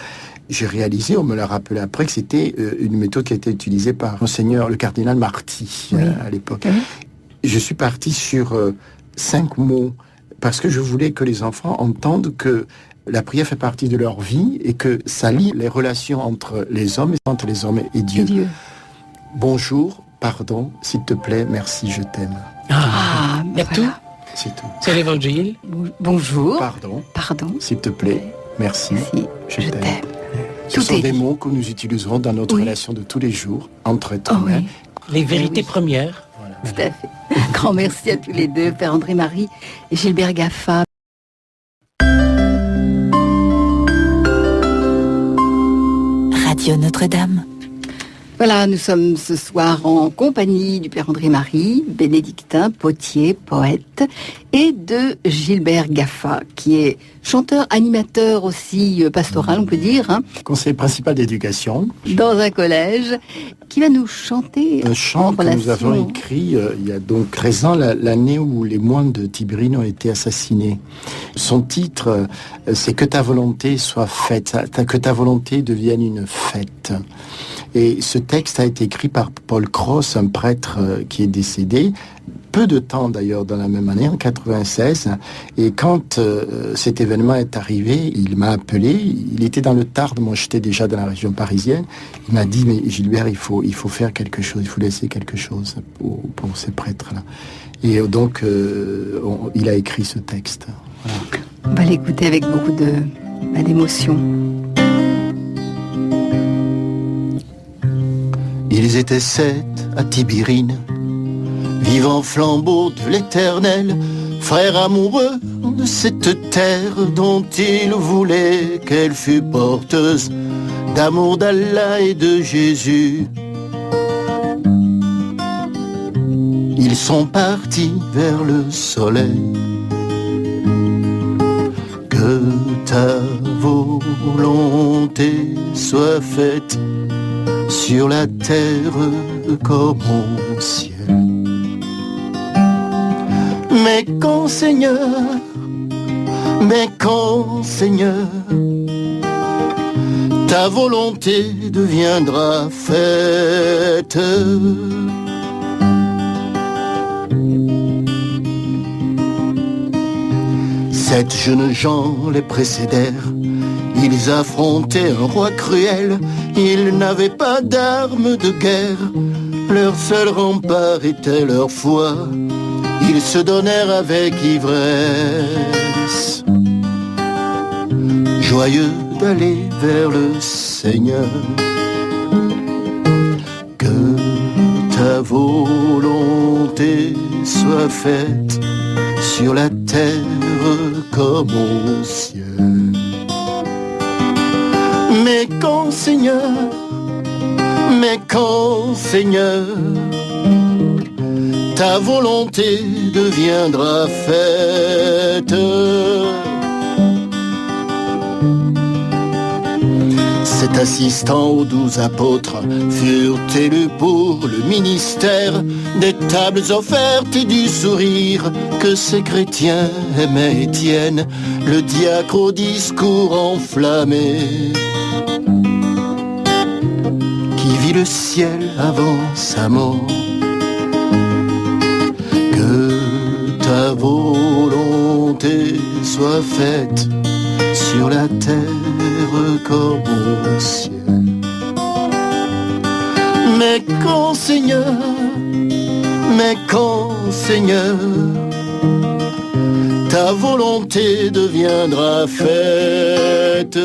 J'ai réalisé, on me l'a rappelé après, que c'était une méthode qui a été utilisée par Monseigneur le cardinal Marty à l'époque. Oui. Je suis parti sur 5 mots parce que je voulais que les enfants entendent que la prière fait partie de leur vie et que ça lie les relations entre les hommes et Dieu. Bonjour, pardon, s'il te plaît, merci, je t'aime. Il y a tout. C'est tout. C'est l'évangile. Bonjour. Pardon. S'il te plaît, merci, je t'aime. Ce sont des mots que nous utiliserons dans notre relation de tous les jours, entre êtres humains. Les vérités premières. Voilà. Tout à fait. Grand merci à tous les deux, Père André-Marie et Gilbert Gaffa. Radio Notre-Dame. Voilà, nous sommes ce soir en compagnie du Père André-Marie, bénédictin, potier, poète, et de Gilbert Gaffa, qui est chanteur, animateur aussi pastoral, on peut dire. Hein, conseiller principal d'éducation. Dans un collège, qui va nous chanter. Un chant que nous avons écrit il y a donc 13 ans, l'année où les moines de Tibérine ont été assassinés. Son titre, c'est « Que ta volonté soit faite », que ta volonté devienne une fête. Et ce texte a été écrit par Paul Cross, un prêtre qui est décédé, peu de temps d'ailleurs dans la même année, en 96. Et quand cet événement est arrivé, il m'a appelé, il était dans le Tarn, moi j'étais déjà dans la région parisienne. Il m'a dit, mais Gilbert, il faut faire quelque chose, il faut laisser quelque chose pour ces prêtres-là. Et donc, il a écrit ce texte. Voilà. On va l'écouter avec beaucoup d'émotion. Ils étaient 7 à Tibérine, vivant flambeau de l'Éternel, frères amoureux de cette terre dont ils voulaient qu'elle fût porteuse d'amour d'Allah et de Jésus. Ils sont partis vers le soleil. Que ta volonté soit faite sur la terre comme au ciel. Mais quand Seigneur, ta volonté deviendra faite. Sept jeunes gens les précédèrent. Ils affrontaient un roi cruel. Ils n'avaient pas d'armes de guerre. Leur seul rempart était leur foi. Ils se donnèrent avec ivresse, joyeux d'aller vers le Seigneur. Que ta volonté soit faite sur la terre comme au ciel. Mais quand Seigneur, ta volonté deviendra faite. Sept assistants aux 12 apôtres furent élus pour le ministère, des tables offertes et du sourire que ces chrétiens aimaient Étienne, le diacre au discours enflammé, qui vit le ciel avant sa mort. Que ta volonté soit faite sur la terre comme au ciel. Mais quand Seigneur, ta volonté deviendra faite.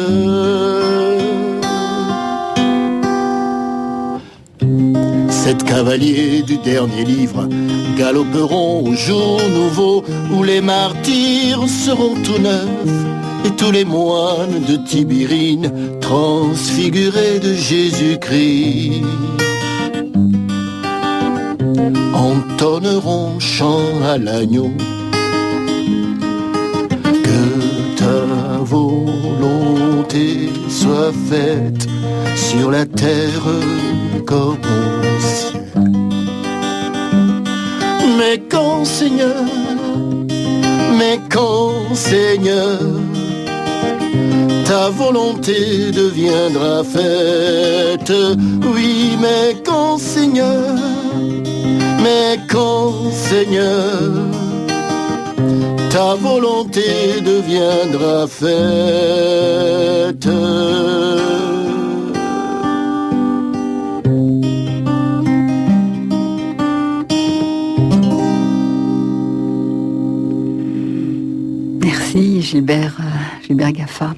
Sept cavaliers du dernier livre galoperont au jour nouveau où les martyrs seront tout neufs et tous les moines de Tibérine transfigurés de Jésus-Christ entonneront chant à l'agneau. Que ta volonté soit faite sur la terre comme au ciel. Mais quand Seigneur, ta volonté deviendra faite. Oui, mais quand Seigneur, ta volonté deviendra faite. Merci Gilbert Gaffa.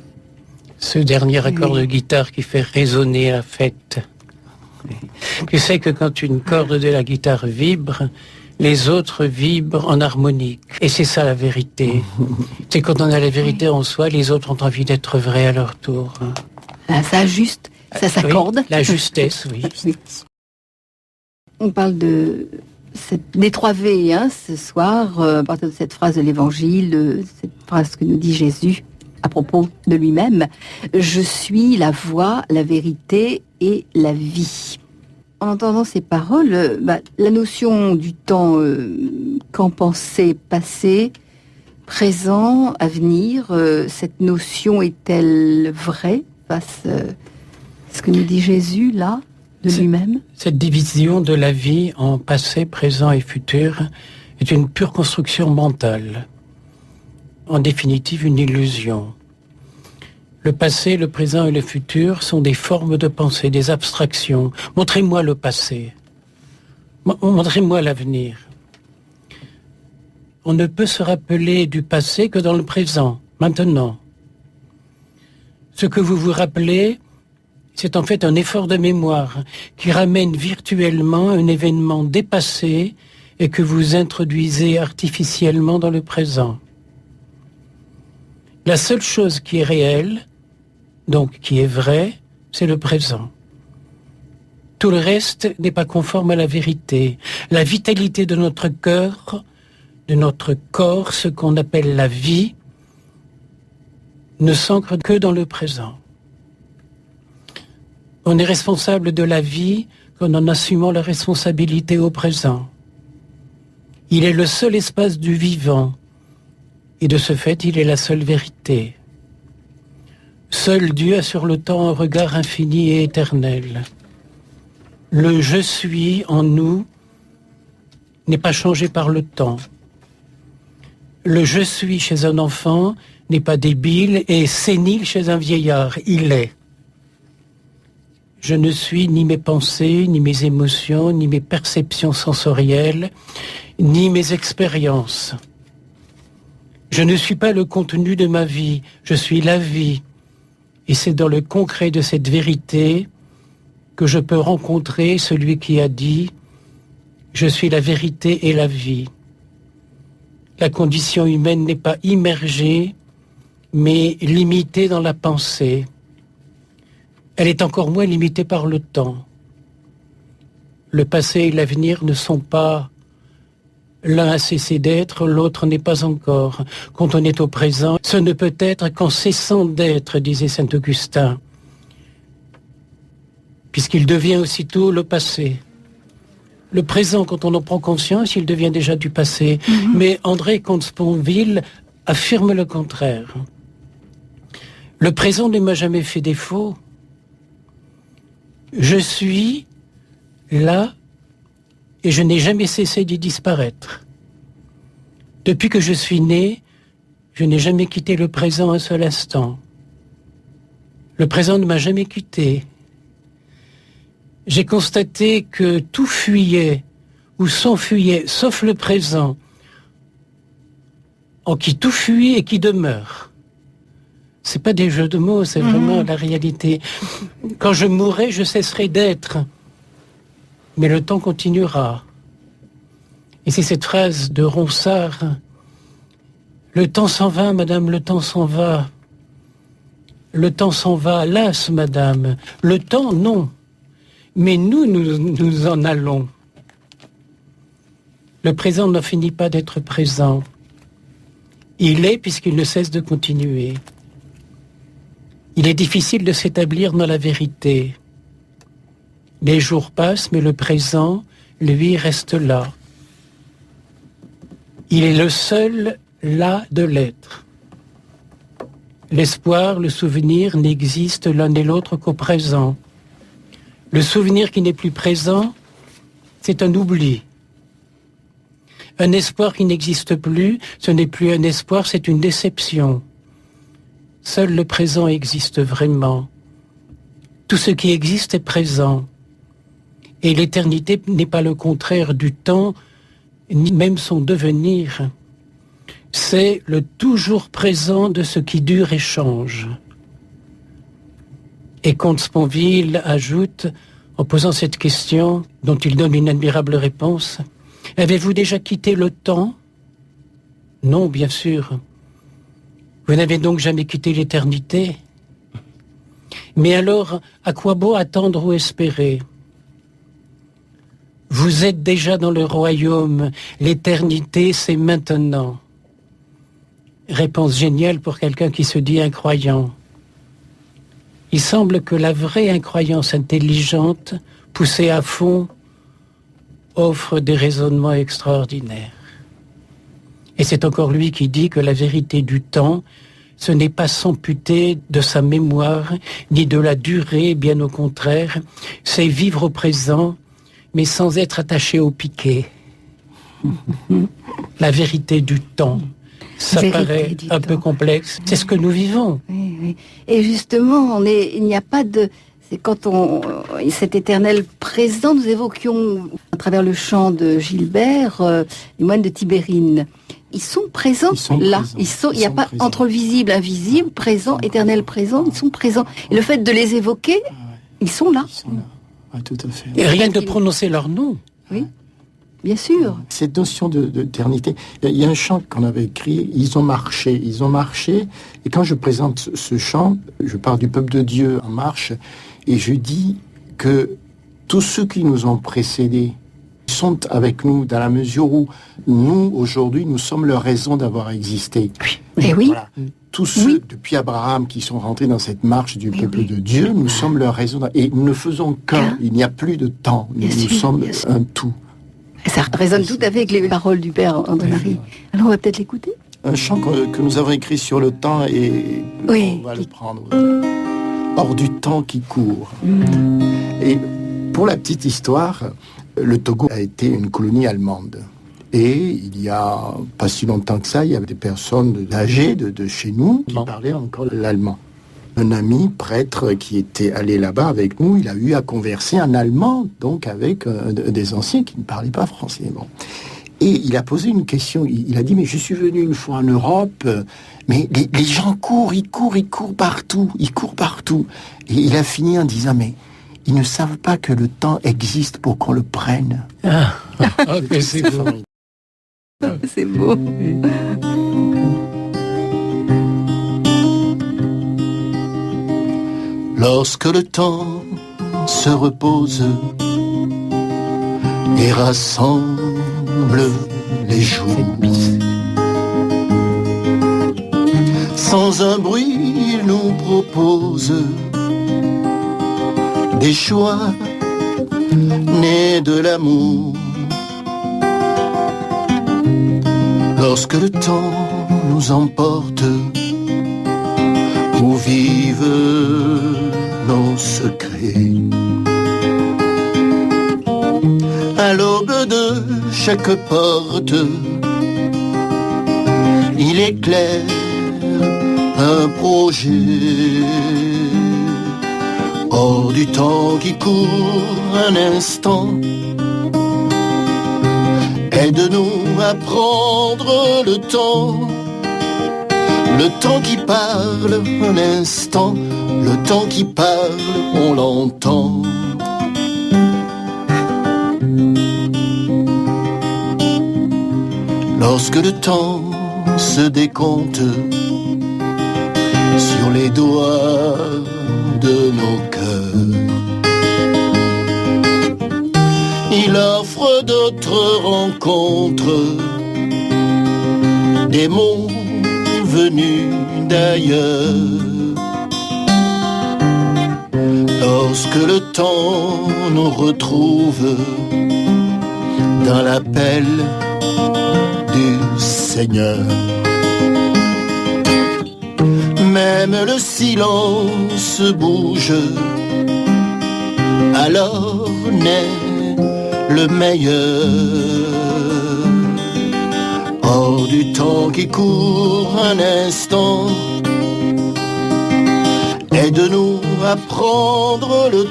Ce dernier accord de guitare qui fait résonner la fête. Tu sais que quand une corde de la guitare vibre, les autres vibrent en harmonique. Et c'est ça la vérité. C'est quand on a la vérité en soi, les autres ont envie d'être vrais à leur tour. Là, ça ajuste, ça s'accorde. Oui, la justesse, oui. Oui. On parle des 3 V ce soir, à partir de cette phrase de l'Évangile, cette phrase que nous dit Jésus à propos de lui-même. Je suis la voie, la vérité et la vie. En entendant ces paroles, la notion du temps, qu'en penser, passé, présent, avenir, cette notion est-elle vraie face à ce que nous dit Jésus là, de lui-même ? Cette division de la vie en passé, présent et futur est une pure construction mentale. En définitive, une illusion. Le passé, le présent et le futur sont des formes de pensée, des abstractions. Montrez-moi le passé. Montrez-moi l'avenir. On ne peut se rappeler du passé que dans le présent, maintenant. Ce que vous vous rappelez C'est en fait un effort de mémoire qui ramène virtuellement un événement dépassé et que vous introduisez artificiellement dans le présent. La seule chose qui est réelle, donc qui est vraie, c'est le présent. Tout le reste n'est pas conforme à la vérité. La vitalité de notre cœur, de notre corps, ce qu'on appelle la vie, ne s'ancre que dans le présent. On est responsable de la vie qu'en assumant la responsabilité au présent. Il est le seul espace du vivant, et de ce fait, il est la seule vérité. Seul Dieu a sur le temps un regard infini et éternel. Le « je suis » en nous n'est pas changé par le temps. Le « je suis » chez un enfant n'est pas débile et sénile chez un vieillard. Il est. Je ne suis ni mes pensées, ni mes émotions, ni mes perceptions sensorielles, ni mes expériences. Je ne suis pas le contenu de ma vie, je suis la vie. Et c'est dans le concret de cette vérité que je peux rencontrer celui qui a dit « Je suis la vérité et la vie ». La condition humaine n'est pas immergée, mais limitée dans la pensée. Elle est encore moins limitée par le temps. Le passé et l'avenir ne sont pas l'un a cessé d'être, l'autre n'est pas encore. Quand on est au présent, ce ne peut être qu'en cessant d'être, disait saint Augustin, puisqu'il devient aussitôt le passé. Le présent, quand on en prend conscience, il devient déjà du passé. Mais André Comte-Sponville affirme le contraire. Le présent ne m'a jamais fait défaut. Je suis là et je n'ai jamais cessé d'y disparaître. Depuis que je suis né, je n'ai jamais quitté le présent un seul instant. Le présent ne m'a jamais quitté. J'ai constaté que tout fuyait ou s'enfuyait, sauf le présent, en qui tout fuit et qui demeure. C'est pas des jeux de mots, c'est vraiment la réalité. Quand je mourrai, je cesserai d'être, mais le temps continuera. Et c'est cette phrase de Ronsard, « Le temps s'en va, madame, le temps s'en va. Le temps s'en va, hélas, madame. Le temps, non. Mais nous en allons. » Le présent ne finit pas d'être présent. Il est puisqu'il ne cesse de continuer. Il est difficile de s'établir dans la vérité. Les jours passent, mais le présent, lui, reste là. Il est le seul là de l'être. L'espoir, le souvenir n'existent l'un et l'autre qu'au présent. Le souvenir qui n'est plus présent, c'est un oubli. Un espoir qui n'existe plus, ce n'est plus un espoir, c'est une déception. Seul le présent existe vraiment. Tout ce qui existe est présent. Et l'éternité n'est pas le contraire du temps, ni même son devenir. C'est le toujours présent de ce qui dure et change. Et Comte-Sponville ajoute, en posant cette question, dont il donne une admirable réponse, « Avez-vous déjà quitté le temps ?» Non, bien sûr. Vous n'avez donc jamais quitté l'éternité ? Mais alors, à quoi bon attendre ou espérer ? Vous êtes déjà dans le royaume, l'éternité c'est maintenant. Réponse géniale pour quelqu'un qui se dit incroyant. Il semble que la vraie incroyance intelligente, poussée à fond, offre des raisonnements extraordinaires. Et c'est encore lui qui dit que la vérité du temps, ce n'est pas s'amputer de sa mémoire, ni de la durée, bien au contraire, c'est vivre au présent, mais sans être attaché au piquet. La vérité du temps, ça paraît un peu complexe. C'est ce que nous vivons. Oui, oui. Et justement, il n'y a pas de... C'est quand cet éternel présent, nous évoquions à travers le chant de Gilbert, les moines de Tibérine. Ils sont présents là. Il n'y a pas entre le visible, invisible, présent, éternel présent. Ils sont présents. Et le fait de les évoquer, Ils sont là. Ils sont là. Ah, tout à fait. Et rien que de prononcer leur nom. Oui, bien sûr. Cette notion d'éternité, il y a un chant qu'on avait écrit, ils ont marché, et quand je présente ce chant, je parle du peuple de Dieu en marche, et je dis que tous ceux qui nous ont précédés sont avec nous dans la mesure où nous, aujourd'hui, nous sommes leur raison d'avoir existé. Et oui. Voilà. Tous ceux, depuis Abraham, qui sont rentrés dans cette marche du peuple de Dieu, nous sommes leur raison. Et nous ne faisons qu'un. Il n'y a plus de temps. Nous sommes un tout. Ça résonne tout à fait avec les paroles du Père André-Marie. Alors on va peut-être l'écouter. Un chant que nous avons écrit sur le temps et on va le prendre. Hors du temps qui court. Et pour la petite histoire, le Togo a été une colonie allemande. Et il y a pas si longtemps que ça, il y avait des personnes âgées de chez nous qui parlaient encore l'allemand. Un ami prêtre qui était allé là-bas avec nous, il a eu à converser en allemand, donc avec des anciens qui ne parlaient pas français. Bon. Et il a posé une question, il a dit, mais je suis venu une fois en Europe, mais les gens courent partout, Et il a fini en disant, mais ils ne savent pas que le temps existe pour qu'on le prenne. Mais c'est beau. C'est beau. Lorsque le temps se repose et rassemble les jours, sans un bruit il nous propose des choix nés de l'amour. Lorsque le temps nous emporte où vivent nos secrets, à l'aube de chaque porte, il éclaire un projet. Hors du temps qui court un instant, aide-nous à prendre le temps qui parle un instant, le temps qui parle, on l'entend. Lorsque le temps se décompte sur les doigts de nos cœurs, il offre d'autres rencontres, des mots venus d'ailleurs. Lorsque le temps nous retrouve dans l'appel du Seigneur, même le silence bouge, alors naît le meilleur. Hors du temps qui court un instant, aide-nous à prendre le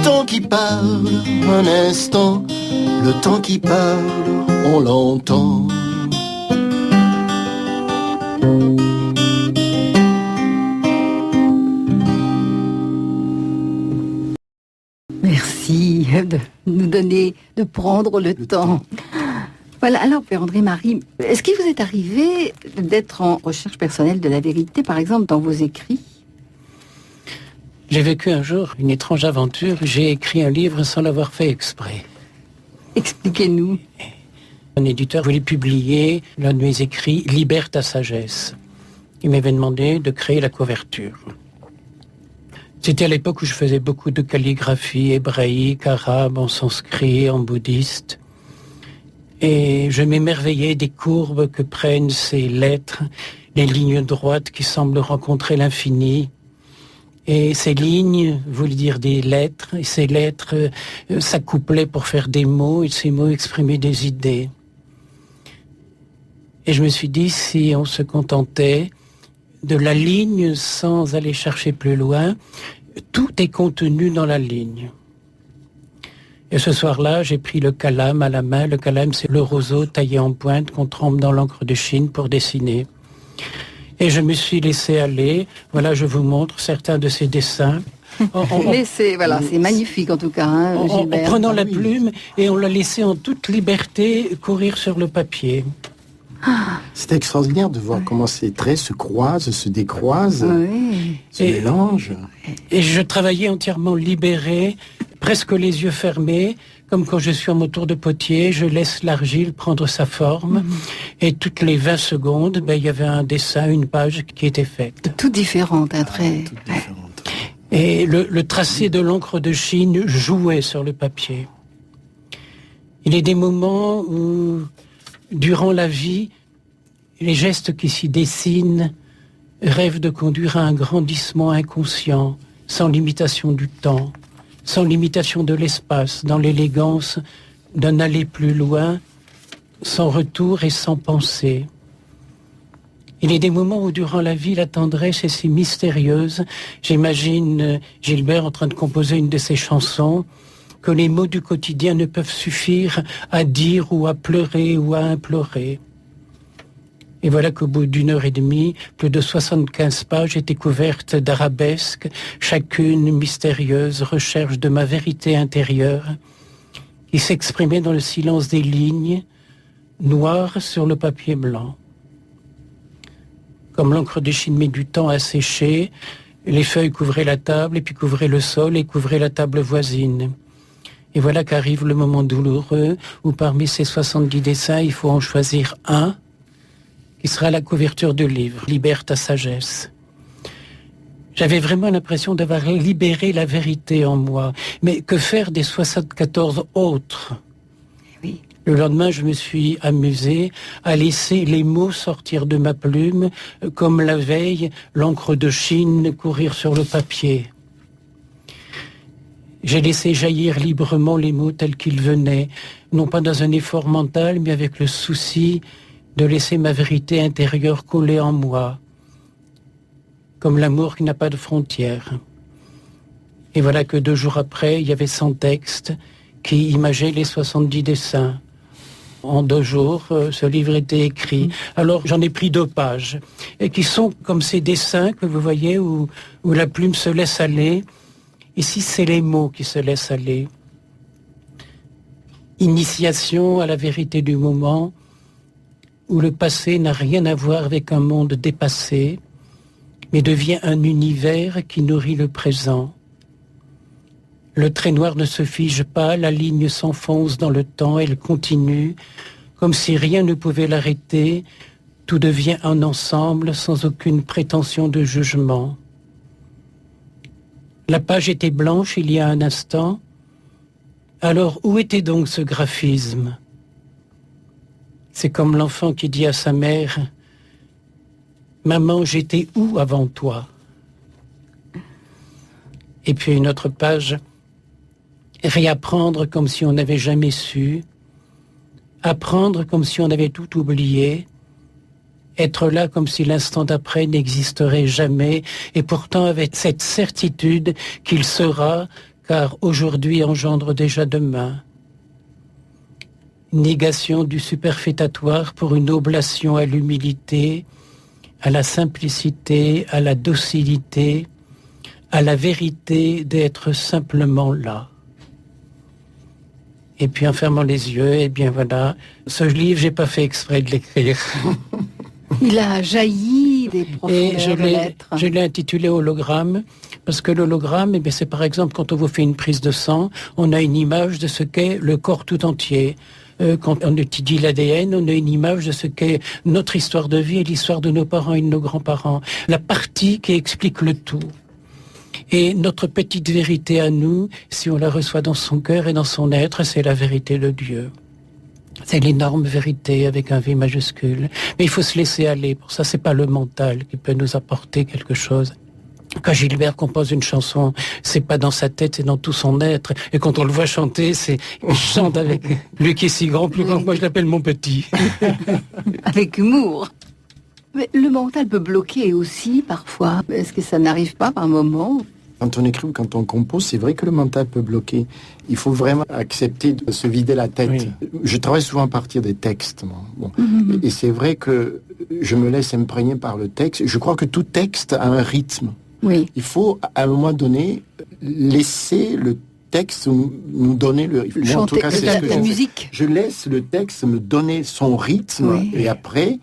temps qui parle un instant, le temps qui parle, on l'entend. Merci de nous donner, de prendre le temps. Voilà, alors Père André-Marie, est-ce qu'il vous est arrivé d'être en recherche personnelle de la vérité, par exemple dans vos écrits? J'ai vécu un jour une étrange aventure. J'ai écrit un livre sans l'avoir fait exprès. Expliquez-nous. Un éditeur voulait publier l'un de mes écrits, Libère ta sagesse. Il m'avait demandé de créer la couverture. C'était à l'époque où je faisais beaucoup de calligraphie hébraïque, arabe, en sanskrit, en bouddhiste. Et je m'émerveillais des courbes que prennent ces lettres, les lignes droites qui semblent rencontrer l'infini. Et ces lignes voulaient dire des lettres, et ces lettres s'accouplaient pour faire des mots, et ces mots exprimaient des idées. Et je me suis dit, si on se contentait de la ligne sans aller chercher plus loin, tout est contenu dans la ligne. Et ce soir-là, j'ai pris le calame à la main. Le calame, c'est le roseau taillé en pointe qu'on trempe dans l'encre de Chine pour dessiner. Et je me suis laissé aller. Voilà, je vous montre certains de ces dessins. Mais c'est magnifique en tout cas, hein, Gilbert. En prenant la plume et on l'a laissé en toute liberté courir sur le papier. C'est extraordinaire de voir comment ces traits se croisent, se décroisent, se mélangent. Et je travaillais entièrement libéré, presque les yeux fermés, comme quand je suis en mon tour de potier, je laisse l'argile prendre sa forme. Et toutes les 20 secondes, il y avait un dessin, une page qui était faite. Tout différente, un trait. Et le tracé de l'encre de Chine jouait sur le papier. Il y a des moments où, durant la vie, les gestes qui s'y dessinent rêvent de conduire à un grandissement inconscient, sans limitation du temps, sans limitation de l'espace, dans l'élégance d'un aller plus loin, sans retour et sans pensée. Il y a des moments où, durant la vie, la tendresse est si mystérieuse. J'imagine Gilbert en train de composer une de ses chansons, que les mots du quotidien ne peuvent suffire à dire ou à pleurer ou à implorer. Et voilà qu'au bout d'une heure et demie, plus de 75 pages étaient couvertes d'arabesques, chacune mystérieuse recherche de ma vérité intérieure, qui s'exprimait dans le silence des lignes, noires sur le papier blanc. Comme l'encre de Chine met du temps à sécher, les feuilles couvraient la table, et puis couvraient le sol, et couvraient la table voisine. Et voilà qu'arrive le moment douloureux, où parmi ces 70 dessins, il faut en choisir un, qui sera la couverture du livre, « Libère ta sagesse ». J'avais vraiment l'impression d'avoir libéré la vérité en moi. Mais que faire des 74 autres ? Oui. Le lendemain, je me suis amusé à laisser les mots sortir de ma plume, comme la veille, l'encre de Chine courir sur le papier. J'ai laissé jaillir librement les mots tels qu'ils venaient, non pas dans un effort mental, mais avec le souci de laisser ma vérité intérieure coller en moi, comme l'amour qui n'a pas de frontières. Et voilà que 2 jours après, il y avait 100 textes qui imageaient les 70 dessins. En 2 jours, ce livre était écrit. Alors j'en ai pris 2 pages, et qui sont comme ces dessins que vous voyez où la plume se laisse aller. Ici, c'est les mots qui se laissent aller. Initiation à la vérité du moment, où le passé n'a rien à voir avec un monde dépassé, mais devient un univers qui nourrit le présent. Le trait noir ne se fige pas, la ligne s'enfonce dans le temps, elle continue, comme si rien ne pouvait l'arrêter, tout devient un ensemble sans aucune prétention de jugement. La page était blanche il y a un instant, alors où était donc ce graphisme ? C'est comme l'enfant qui dit à sa mère « Maman, j'étais où avant toi ?» Et puis une autre page « Réapprendre comme si on n'avait jamais su, apprendre comme si on avait tout oublié, être là comme si l'instant d'après n'existerait jamais, et pourtant avec cette certitude qu'il sera, car aujourd'hui engendre déjà demain. » Négation du superfétatoire pour une oblation à l'humilité, à la simplicité, à la docilité, à la vérité d'être simplement là. Et puis en fermant les yeux, eh bien voilà, ce livre, j'ai pas fait exprès de l'écrire. Il a jailli des profondeurs de l'être. Je l'ai intitulé hologramme, parce que l'hologramme, eh bien, c'est par exemple quand on vous fait une prise de sang, on a une image de ce qu'est le corps tout entier. Quand on étudie l'ADN, on a une image de ce qu'est notre histoire de vie et l'histoire de nos parents et de nos grands-parents. La partie qui explique le tout. Et notre petite vérité à nous, si on la reçoit dans son cœur et dans son être, c'est la vérité de Dieu. C'est l'énorme vérité avec un V majuscule. Mais il faut se laisser aller. Pour ça, c'est pas le mental qui peut nous apporter quelque chose. Quand Gilbert compose une chanson, c'est pas dans sa tête, c'est dans tout son être. Et quand on le voit chanter, il chante avec lui qui est si grand, plus grand que moi, je l'appelle mon petit. Avec humour. Mais le mental peut bloquer aussi, parfois. Est-ce que ça n'arrive pas par moment ? Quand on écrit ou quand on compose, c'est vrai que le mental peut bloquer. Il faut vraiment accepter de se vider la tête. Oui. Je travaille souvent à partir des textes. Moi. Bon. Et c'est vrai que je me laisse imprégner par le texte. Je crois que tout texte a un rythme. Oui. Il faut, à un moment donné, laisser le texte nous donner le rythme. Moi, en tout cas, c'est ce que la je fais. musique. Je laisse le texte me donner son rythme, Oui. et après,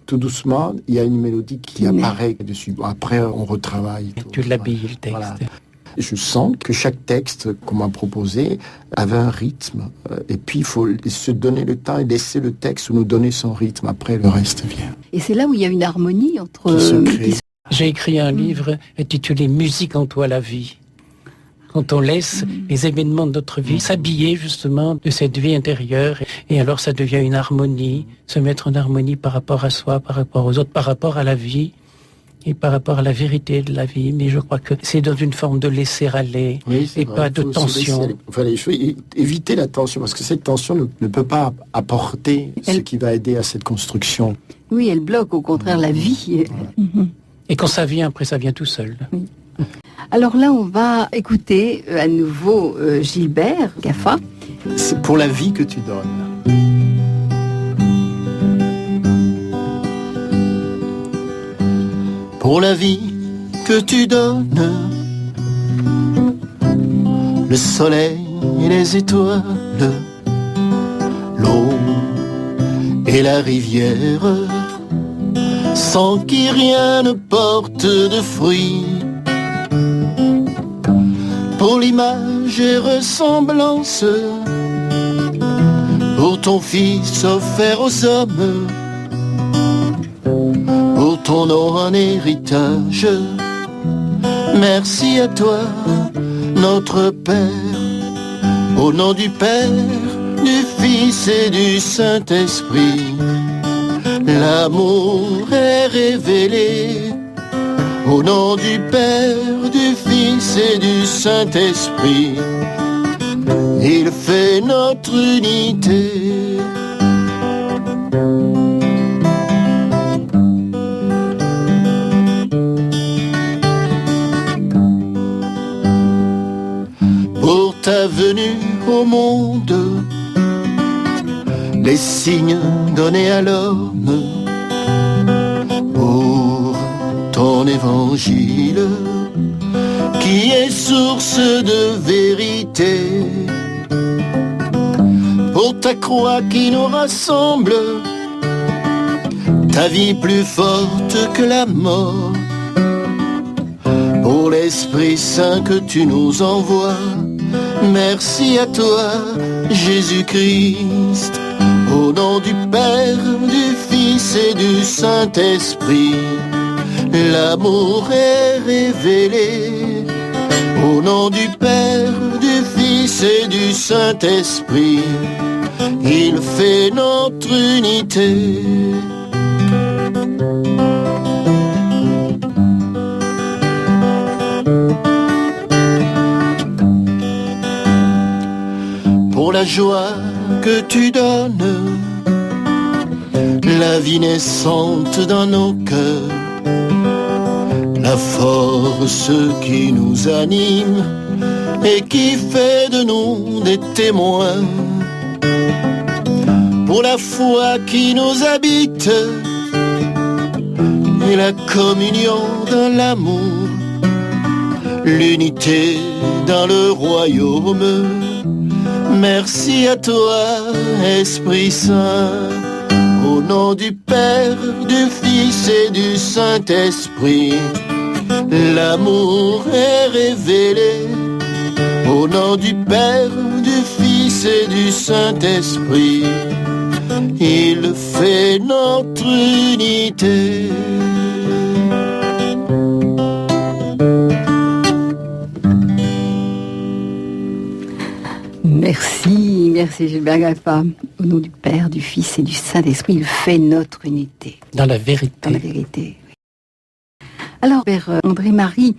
tout doucement, il y a une mélodie qui Mais- apparaît dessus. Bon, après, on retravaille. tout. Tu l'habilles, le texte. Voilà. Je sens que chaque texte qu'on m'a proposé avait un rythme. Et puis, il faut se donner le temps et laisser le texte nous donner son rythme. Après, le reste vient. Et c'est là où il y a une harmonie entre... Qui se crée. J'ai écrit un livre intitulé « Musique en toi la vie ». Quand on laisse les événements de notre vie s'habiller justement de cette vie intérieure, et alors ça devient une harmonie, se mettre en harmonie par rapport à soi, par rapport aux autres, par rapport à la vie et par rapport à la vérité de la vie. Mais je crois que c'est dans une forme de laisser aller Oui, c'est et vrai. pas de Il faut se laisser tension. aller. Enfin, il faut éviter la tension, parce que cette tension ne peut pas apporter ce qui va aider à cette construction. Oui, elle bloque au contraire la vie. Mhm. Et quand ça vient, après ça vient tout seul. Alors là, on va écouter à nouveau Gilbert Gaffa. C'est pour la vie que tu donnes. Pour la vie que tu donnes, le soleil et les étoiles, l'eau et la rivière, sans qui rien ne porte de fruits. Pour l'image et ressemblance, pour ton fils offert aux hommes, pour ton nom en héritage. Merci à toi, notre Père, au nom du Père, du Fils et du Saint-Esprit. L'amour est révélé au nom du Père, du Fils et du Saint-Esprit. Il fait notre unité. Pour ta venue au monde, les signes donnés à l'homme, pour ton évangile qui est source de vérité, pour ta croix qui nous rassemble, ta vie plus forte que la mort, pour l'Esprit Saint que tu nous envoies. Merci à toi, Jésus-Christ, au nom du Père, du Fils et du Saint-Esprit. L'amour est révélé au nom du Père, du Fils et du Saint-Esprit. Il fait notre unité. Pour la joie que tu donnes, la vie naissante dans nos cœurs, la force qui nous anime et qui fait de nous des témoins. Pour la foi qui nous habite et la communion dans l'amour, l'unité dans le royaume. Merci à toi, Esprit Saint, au nom du Père, du Fils et du Saint-Esprit. L'amour est révélé au nom du Père, du Fils et du Saint-Esprit. Il fait notre unité. Merci, merci Gilbert Gaffa. Au nom du Père, du Fils et du Saint-Esprit, il fait notre unité. Dans la vérité. Dans la vérité. Alors, Père André-Marie,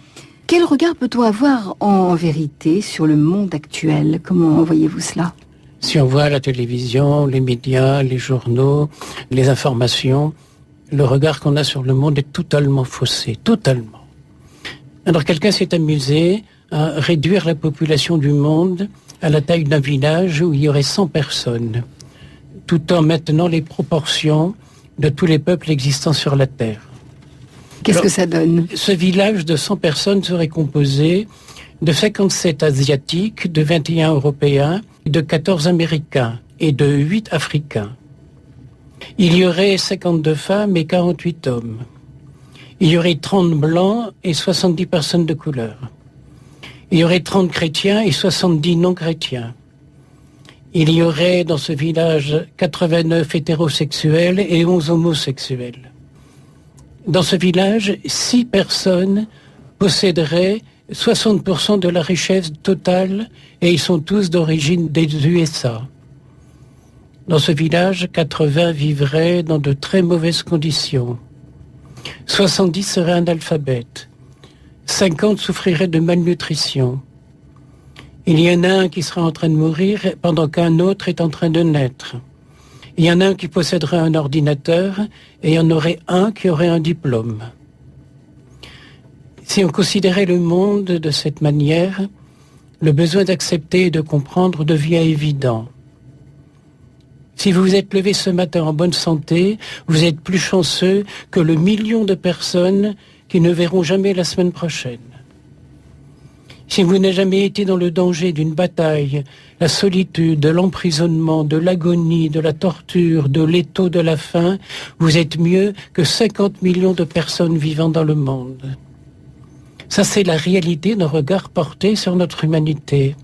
quel regard peut-on avoir en vérité sur le monde actuel? Comment voyez-vous cela? Si on voit la télévision, les médias, les journaux, les informations, le regard qu'on a sur le monde est totalement faussé, totalement. Alors quelqu'un s'est amusé à réduire la population du monde à la taille d'un village où il y aurait 100 personnes, tout en maintenant les proportions de tous les peuples existants sur la Terre. Qu'est-ce que ça donne? Ce village de 100 personnes serait composé de 57 Asiatiques, de 21 Européens, de 14 Américains et de 8 Africains. Il y aurait 52 femmes et 48 hommes. Il y aurait 30 Blancs et 70 personnes de couleur. Il y aurait 30 chrétiens et 70 non-chrétiens. Il y aurait dans ce village 89 hétérosexuels et 11 homosexuels. Dans ce village, 6 personnes posséderaient 60% de la richesse totale et ils sont tous d'origine des USA. Dans ce village, 80 vivraient dans de très mauvaises conditions. 70 seraient analphabètes. 50 souffriraient de malnutrition. Il y en a un qui sera en train de mourir pendant qu'un autre est en train de naître. Il y en a un qui posséderait un ordinateur et il y en aurait un qui aurait un diplôme. Si on considérait le monde de cette manière, le besoin d'accepter et de comprendre devient évident. Si vous vous êtes levé ce matin en bonne santé, vous êtes plus chanceux que le million de personnes qui ne verront jamais la semaine prochaine. Si vous n'avez jamais été dans le danger d'une bataille, la solitude, de l'emprisonnement, de l'agonie, de la torture, de l'étau de la faim, vous êtes mieux que 50 millions de personnes vivant dans le monde. Ça, c'est la réalité d'un regard porté sur notre humanité.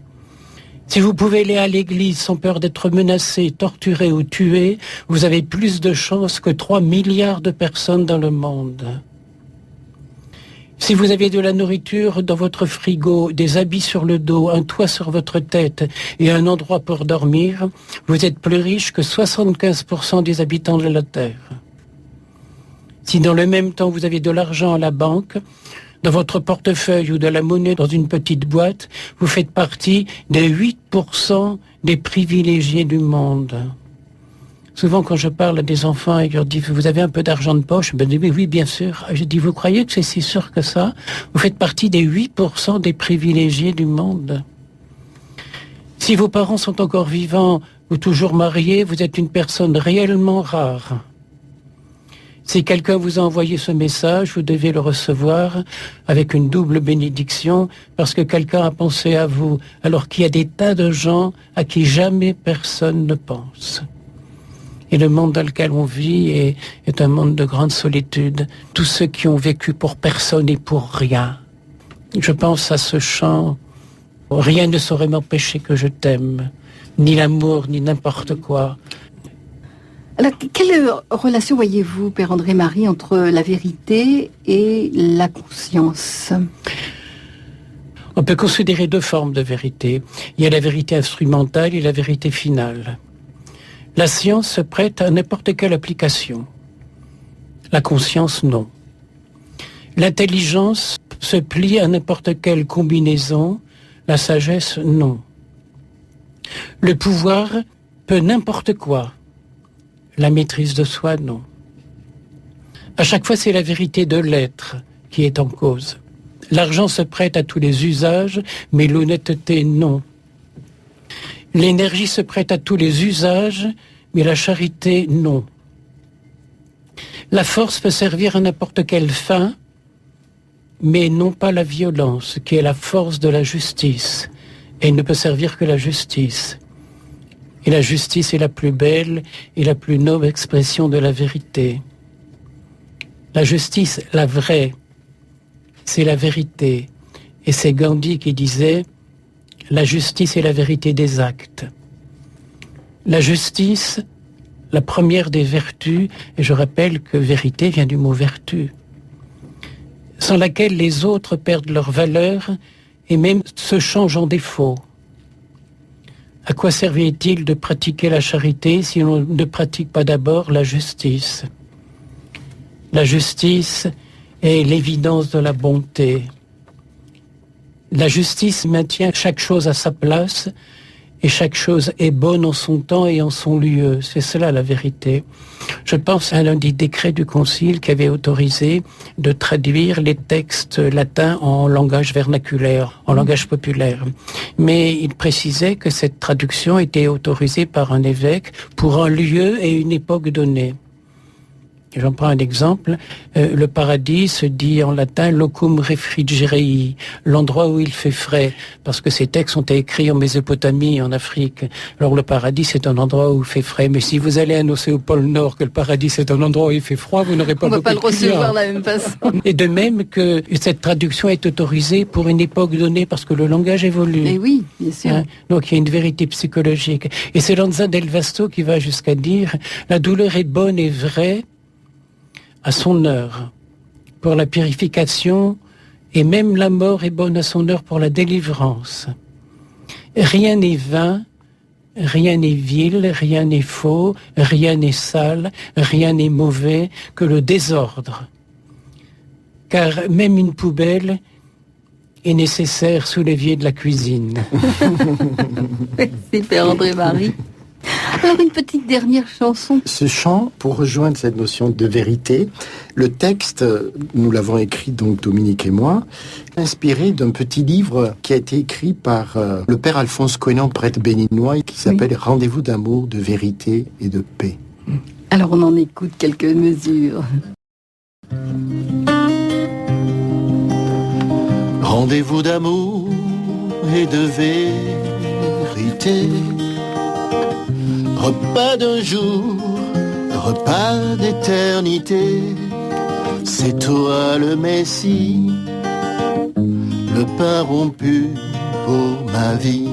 Si vous pouvez aller à l'église sans peur d'être menacé, torturé ou tué, vous avez plus de chances que 3 milliards de personnes dans le monde. Si vous avez de la nourriture dans votre frigo, des habits sur le dos, un toit sur votre tête et un endroit pour dormir, vous êtes plus riche que 75% des habitants de la Terre. Si dans le même temps vous avez de l'argent à la banque, dans votre portefeuille ou de la monnaie dans une petite boîte, vous faites partie des 8% des privilégiés du monde. Souvent, quand je parle à des enfants et je leur dis « Vous avez un peu d'argent de poche ?» Ben, oui, bien sûr. Je dis « Vous croyez que c'est si sûr que ça ?» Vous faites partie des 8% des privilégiés du monde. Si vos parents sont encore vivants ou toujours mariés, vous êtes une personne réellement rare. Si quelqu'un vous a envoyé ce message, vous devez le recevoir avec une double bénédiction parce que quelqu'un a pensé à vous, alors qu'il y a des tas de gens à qui jamais personne ne pense. Et le monde dans lequel on vit est un monde de grande solitude. Tous ceux qui ont vécu pour personne et pour rien. Je pense à ce chant « Rien ne saurait m'empêcher que je t'aime, ni l'amour, ni n'importe quoi ». Alors, quelle relation voyez-vous, Père André-Marie, entre la vérité et la conscience ? On peut considérer 2 formes de vérité. Il y a la vérité instrumentale et la vérité finale. La science se prête à n'importe quelle application. La conscience, non. L'intelligence se plie à n'importe quelle combinaison. La sagesse, non. Le pouvoir peut n'importe quoi. La maîtrise de soi, non. À chaque fois, c'est la vérité de l'être qui est en cause. L'argent se prête à tous les usages, mais l'honnêteté, non. L'énergie se prête à tous les usages, mais la charité, non. La force peut servir à n'importe quelle fin, mais non pas la violence, qui est la force de la justice. Et il ne peut servir que la justice. Et la justice est la plus belle et la plus noble expression de la vérité. La justice, la vraie, c'est la vérité. Et c'est Gandhi qui disait « La justice est la vérité des actes ». La justice, la première des vertus, et je rappelle que vérité vient du mot vertu, sans laquelle les autres perdent leur valeur et même se changent en défaut. À quoi servirait-il de pratiquer la charité si l'on ne pratique pas d'abord la justice ? La justice est l'évidence de la bonté. La justice maintient chaque chose à sa place et chaque chose est bonne en son temps et en son lieu. C'est cela la vérité. Je pense à l'un des décrets du Concile qui avait autorisé de traduire les textes latins en langage vernaculaire, en langage populaire. Mais il précisait que cette traduction était autorisée par un évêque pour un lieu et une époque donnée. J'en prends un exemple. Le paradis se dit en latin locum refrigerei, l'endroit où il fait frais, parce que ces textes ont été écrits en Mésopotamie, en Afrique. Alors le paradis, c'est un endroit où il fait frais. Mais si vous allez annoncer au pôle Nord que le paradis, c'est un endroit où il fait froid, vous n'aurez pas On ne beaucoup va pas le de clients. recevoir de la même façon. Et de même que cette traduction est autorisée pour une époque donnée, parce que le langage évolue. Mais oui, bien sûr. Hein, donc il y a une vérité psychologique. Et c'est Lanza del Vasto qui va jusqu'à dire « La douleur est bonne et vraie à son heure pour la purification, et même la mort est bonne à son heure pour la délivrance. Rien n'est vain, rien n'est vil, rien n'est faux, rien n'est sale, rien n'est mauvais que le désordre. Car même une poubelle est nécessaire sous l'évier de la cuisine. » Merci Père André Marie. Alors une petite dernière chanson. Ce chant, pour rejoindre cette notion de vérité, le texte, nous l'avons écrit donc Dominique et moi, inspiré d'un petit livre qui a été écrit par le père Alphonse Coenan, prêtre béninois, et qui s'appelle Rendez-vous d'amour, de vérité et de paix. Alors on en écoute quelques mesures. Rendez-vous d'amour et de vérité. Repas d'un jour, repas d'éternité. C'est toi le Messie, le pain rompu pour ma vie.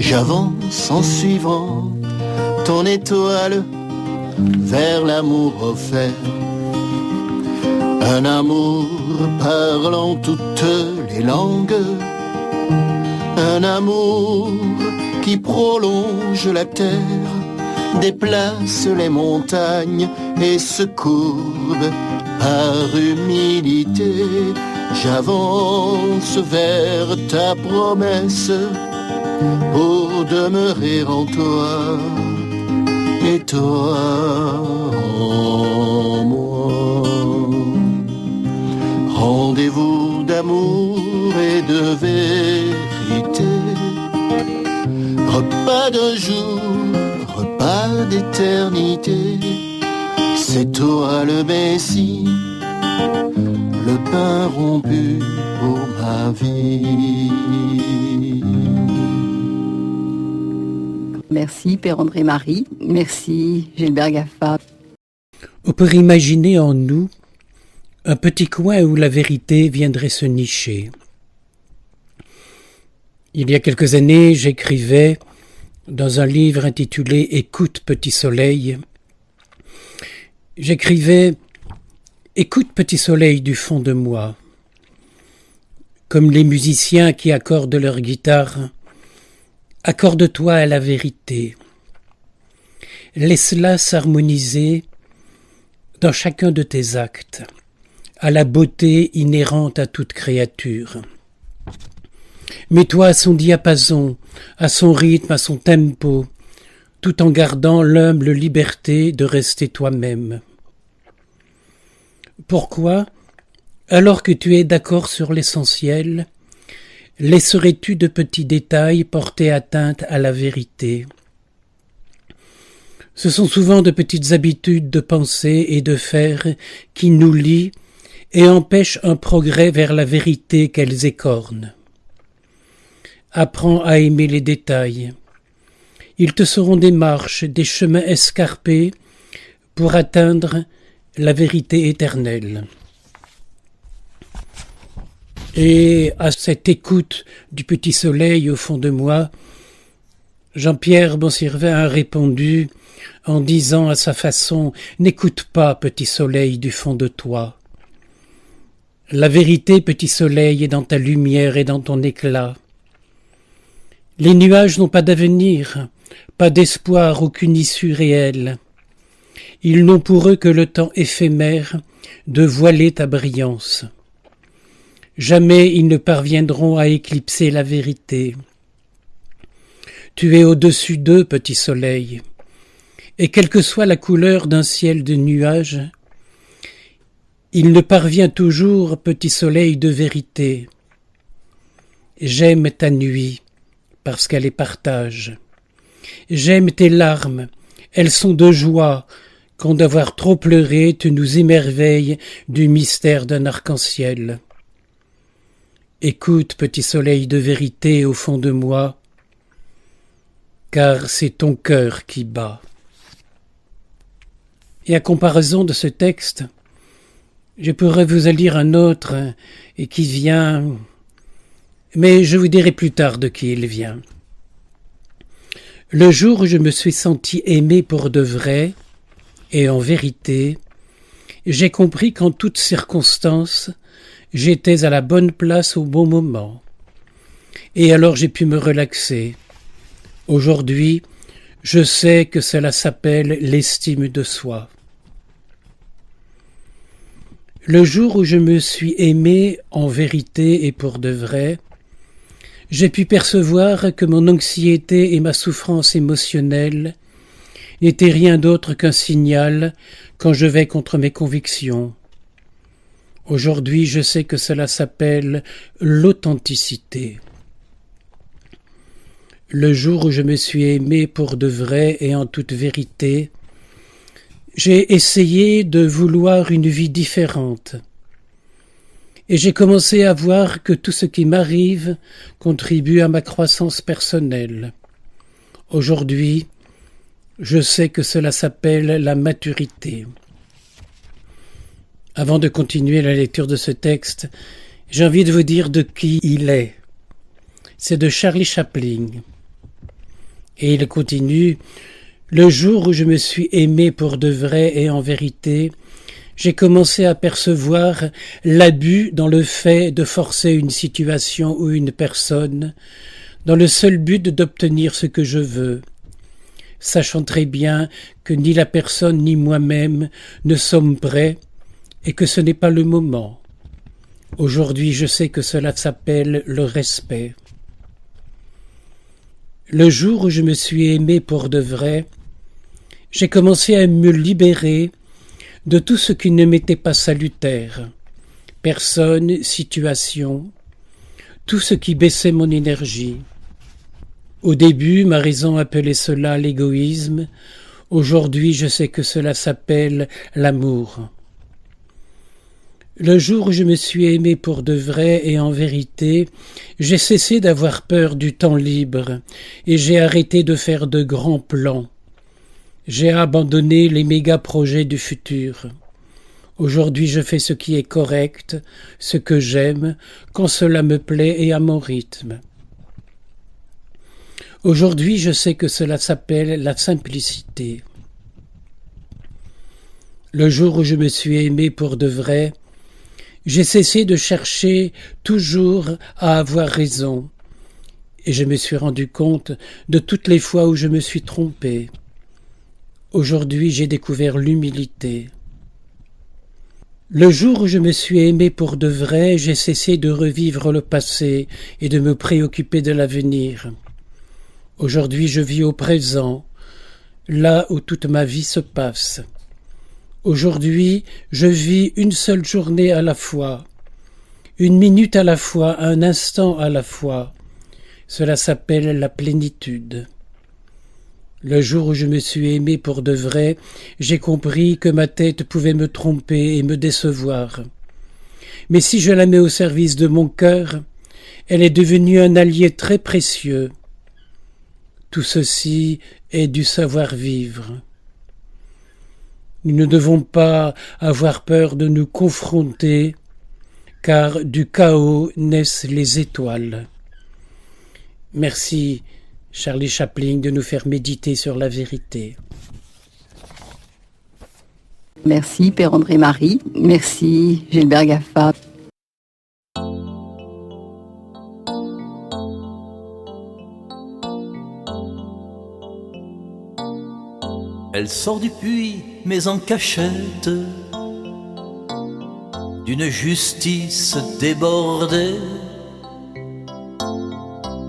J'avance en suivant ton étoile vers l'amour offert. Un amour parlant toutes les langues. Un amour qui prolonge la terre, déplace les montagnes et se courbe par humilité. J'avance vers ta promesse pour demeurer en toi et toi en moi. Rendez-vous d'amour et de vérité. Repas d'un jour, repas d'éternité. C'est toi le Messie, le pain rompu pour ma vie. Merci Père André Marie. Merci Gilbert Gaffa. On peut imaginer en nous un petit coin où la vérité viendrait se nicher. Il y a quelques années, j'écrivais dans un livre intitulé « Écoute, petit soleil ». J'écrivais « Écoute, petit soleil du fond de moi ». Comme les musiciens qui accordent leur guitare, accorde-toi à la vérité. Laisse-la s'harmoniser dans chacun de tes actes, à la beauté inhérente à toute créature. Mets-toi à son diapason, à son rythme, à son tempo, tout en gardant l'humble liberté de rester toi-même. Pourquoi, alors que tu es d'accord sur l'essentiel, laisserais-tu de petits détails porter atteinte à la vérité? Ce sont souvent de petites habitudes de penser et de faire qui nous lient et empêchent un progrès vers la vérité qu'elles écornent. Apprends à aimer les détails. Ils te seront des marches, des chemins escarpés pour atteindre la vérité éternelle. Et à cette écoute du petit soleil au fond de moi, Jean-Pierre Bonsirvin a répondu en disant à sa façon « N'écoute pas, petit soleil du fond de toi. La vérité, petit soleil, est dans ta lumière et dans ton éclat. Les nuages n'ont pas d'avenir, pas d'espoir, aucune issue réelle. Ils n'ont pour eux que le temps éphémère de voiler ta brillance. Jamais ils ne parviendront à éclipser la vérité. Tu es au-dessus d'eux, petit soleil, et quelle que soit la couleur d'un ciel de nuages, il ne parvient toujours, petit soleil de vérité. J'aime ta nuit, parce qu'elle est partage. J'aime tes larmes, elles sont de joie, quand d'avoir trop pleuré, tu nous émerveilles du mystère d'un arc-en-ciel. Écoute, petit soleil de vérité au fond de moi, car c'est ton cœur qui bat. Et à comparaison de ce texte, je pourrais vous en lire un autre et qui vient, mais je vous dirai plus tard de qui il vient. Le jour où je me suis senti aimé pour de vrai et en vérité, j'ai compris qu'en toutes circonstances, j'étais à la bonne place au bon moment. Et alors j'ai pu me relaxer. Aujourd'hui, je sais que cela s'appelle l'estime de soi. Le jour où je me suis aimé en vérité et pour de vrai, j'ai pu percevoir que mon anxiété et ma souffrance émotionnelle n'étaient rien d'autre qu'un signal quand je vais contre mes convictions. Aujourd'hui, je sais que cela s'appelle l'authenticité. Le jour où je me suis aimé pour de vrai et en toute vérité, j'ai essayé de vouloir une vie différente. Et j'ai commencé à voir que tout ce qui m'arrive contribue à ma croissance personnelle. Aujourd'hui, je sais que cela s'appelle la maturité. Avant de continuer la lecture de ce texte, j'ai envie de vous dire de qui il est. C'est de Charlie Chaplin. Et il continue, « Le jour où je me suis aimé pour de vrai et en vérité, j'ai commencé à percevoir l'abus dans le fait de forcer une situation ou une personne dans le seul but d'obtenir ce que je veux, sachant très bien que ni la personne ni moi-même ne sommes prêts et que ce n'est pas le moment. Aujourd'hui, je sais que cela s'appelle le respect. Le jour où je me suis aimé pour de vrai, j'ai commencé à me libérer de tout ce qui ne m'était pas salutaire, personne, situation, tout ce qui baissait mon énergie. Au début, ma raison appelait cela l'égoïsme. Aujourd'hui, je sais que cela s'appelle l'amour. Le jour où je me suis aimé pour de vrai et en vérité, j'ai cessé d'avoir peur du temps libre et j'ai arrêté de faire de grands plans. J'ai abandonné les méga-projets du futur. Aujourd'hui, je fais ce qui est correct, ce que j'aime, quand cela me plaît et à mon rythme. Aujourd'hui, je sais que cela s'appelle la simplicité. Le jour où je me suis aimé pour de vrai, j'ai cessé de chercher toujours à avoir raison, et je me suis rendu compte de toutes les fois où je me suis trompé. Aujourd'hui, j'ai découvert l'humilité. Le jour où je me suis aimé pour de vrai, j'ai cessé de revivre le passé et de me préoccuper de l'avenir. Aujourd'hui, je vis au présent, là où toute ma vie se passe. Aujourd'hui, je vis une seule journée à la fois, une minute à la fois, un instant à la fois. Cela s'appelle la plénitude. Le jour où je me suis aimé pour de vrai, j'ai compris que ma tête pouvait me tromper et me décevoir. Mais si je la mets au service de mon cœur, elle est devenue un allié très précieux. Tout ceci est du savoir-vivre. Nous ne devons pas avoir peur de nous confronter, car du chaos naissent les étoiles. Merci, Charlie Chaplin, de nous faire méditer sur la vérité. Merci, Père André-Marie. Merci, Gilbert Gaffa. Elle sort du puits, mais en cachette, d'une justice débordée,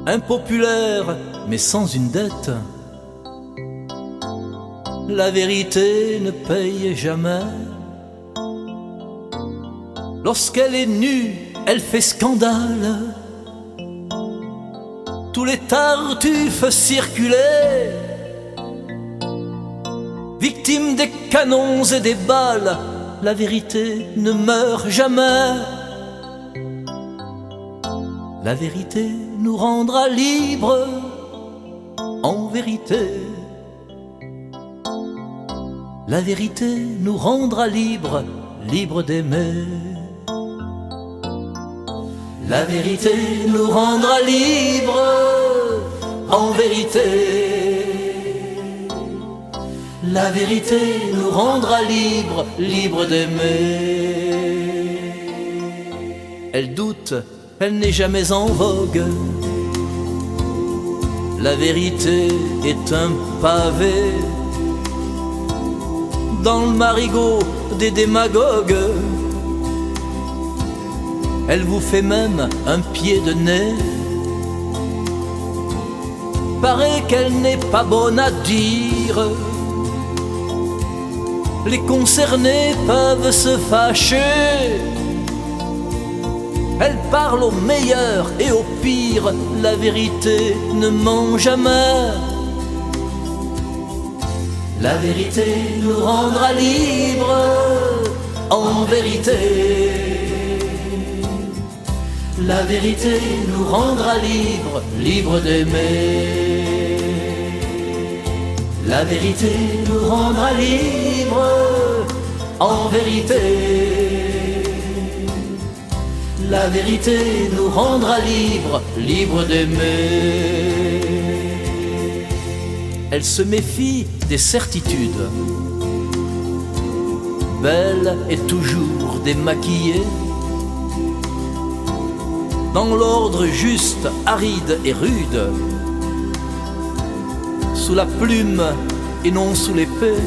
impopulaire, mais sans une dette. La vérité ne paye jamais. Lorsqu'elle est nue, elle fait scandale. Tous les tartuffes circulaient victime des canons et des balles, la vérité ne meurt jamais. La vérité nous rendra libres, en vérité. La vérité nous rendra libres, libres d'aimer. La vérité nous rendra libres, en vérité. La vérité nous rendra libres, libres d'aimer. Elle doute, elle n'est jamais en vogue. La vérité est un pavé dans le marigot des démagogues. Elle vous fait même un pied de nez. Paraît qu'elle n'est pas bonne à dire. Les concernés peuvent se fâcher. Elle parle au meilleur et au pire. La vérité ne ment jamais. La vérité nous rendra libres, en vérité. La vérité nous rendra libres, libres d'aimer. La vérité nous rendra libres, en vérité. La vérité nous rendra libres, libres d'aimer. Elle se méfie des certitudes, belle et toujours démaquillée. Dans l'ordre juste, aride et rude, sous la plume et non sous l'épée.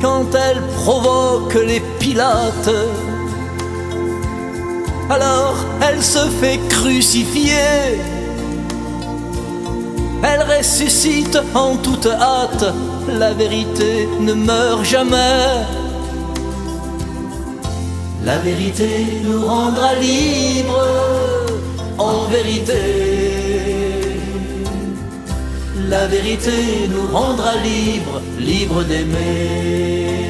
Quand elle provoque les Pilates, alors elle se fait crucifier. Elle ressuscite en toute hâte, la vérité ne meurt jamais. La vérité nous rendra libres, en vérité. La vérité nous rendra libres, libres d'aimer.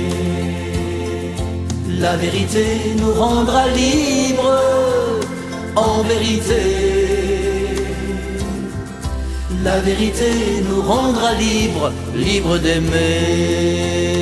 La vérité nous rendra libres, en vérité. La vérité nous rendra libres, libres d'aimer.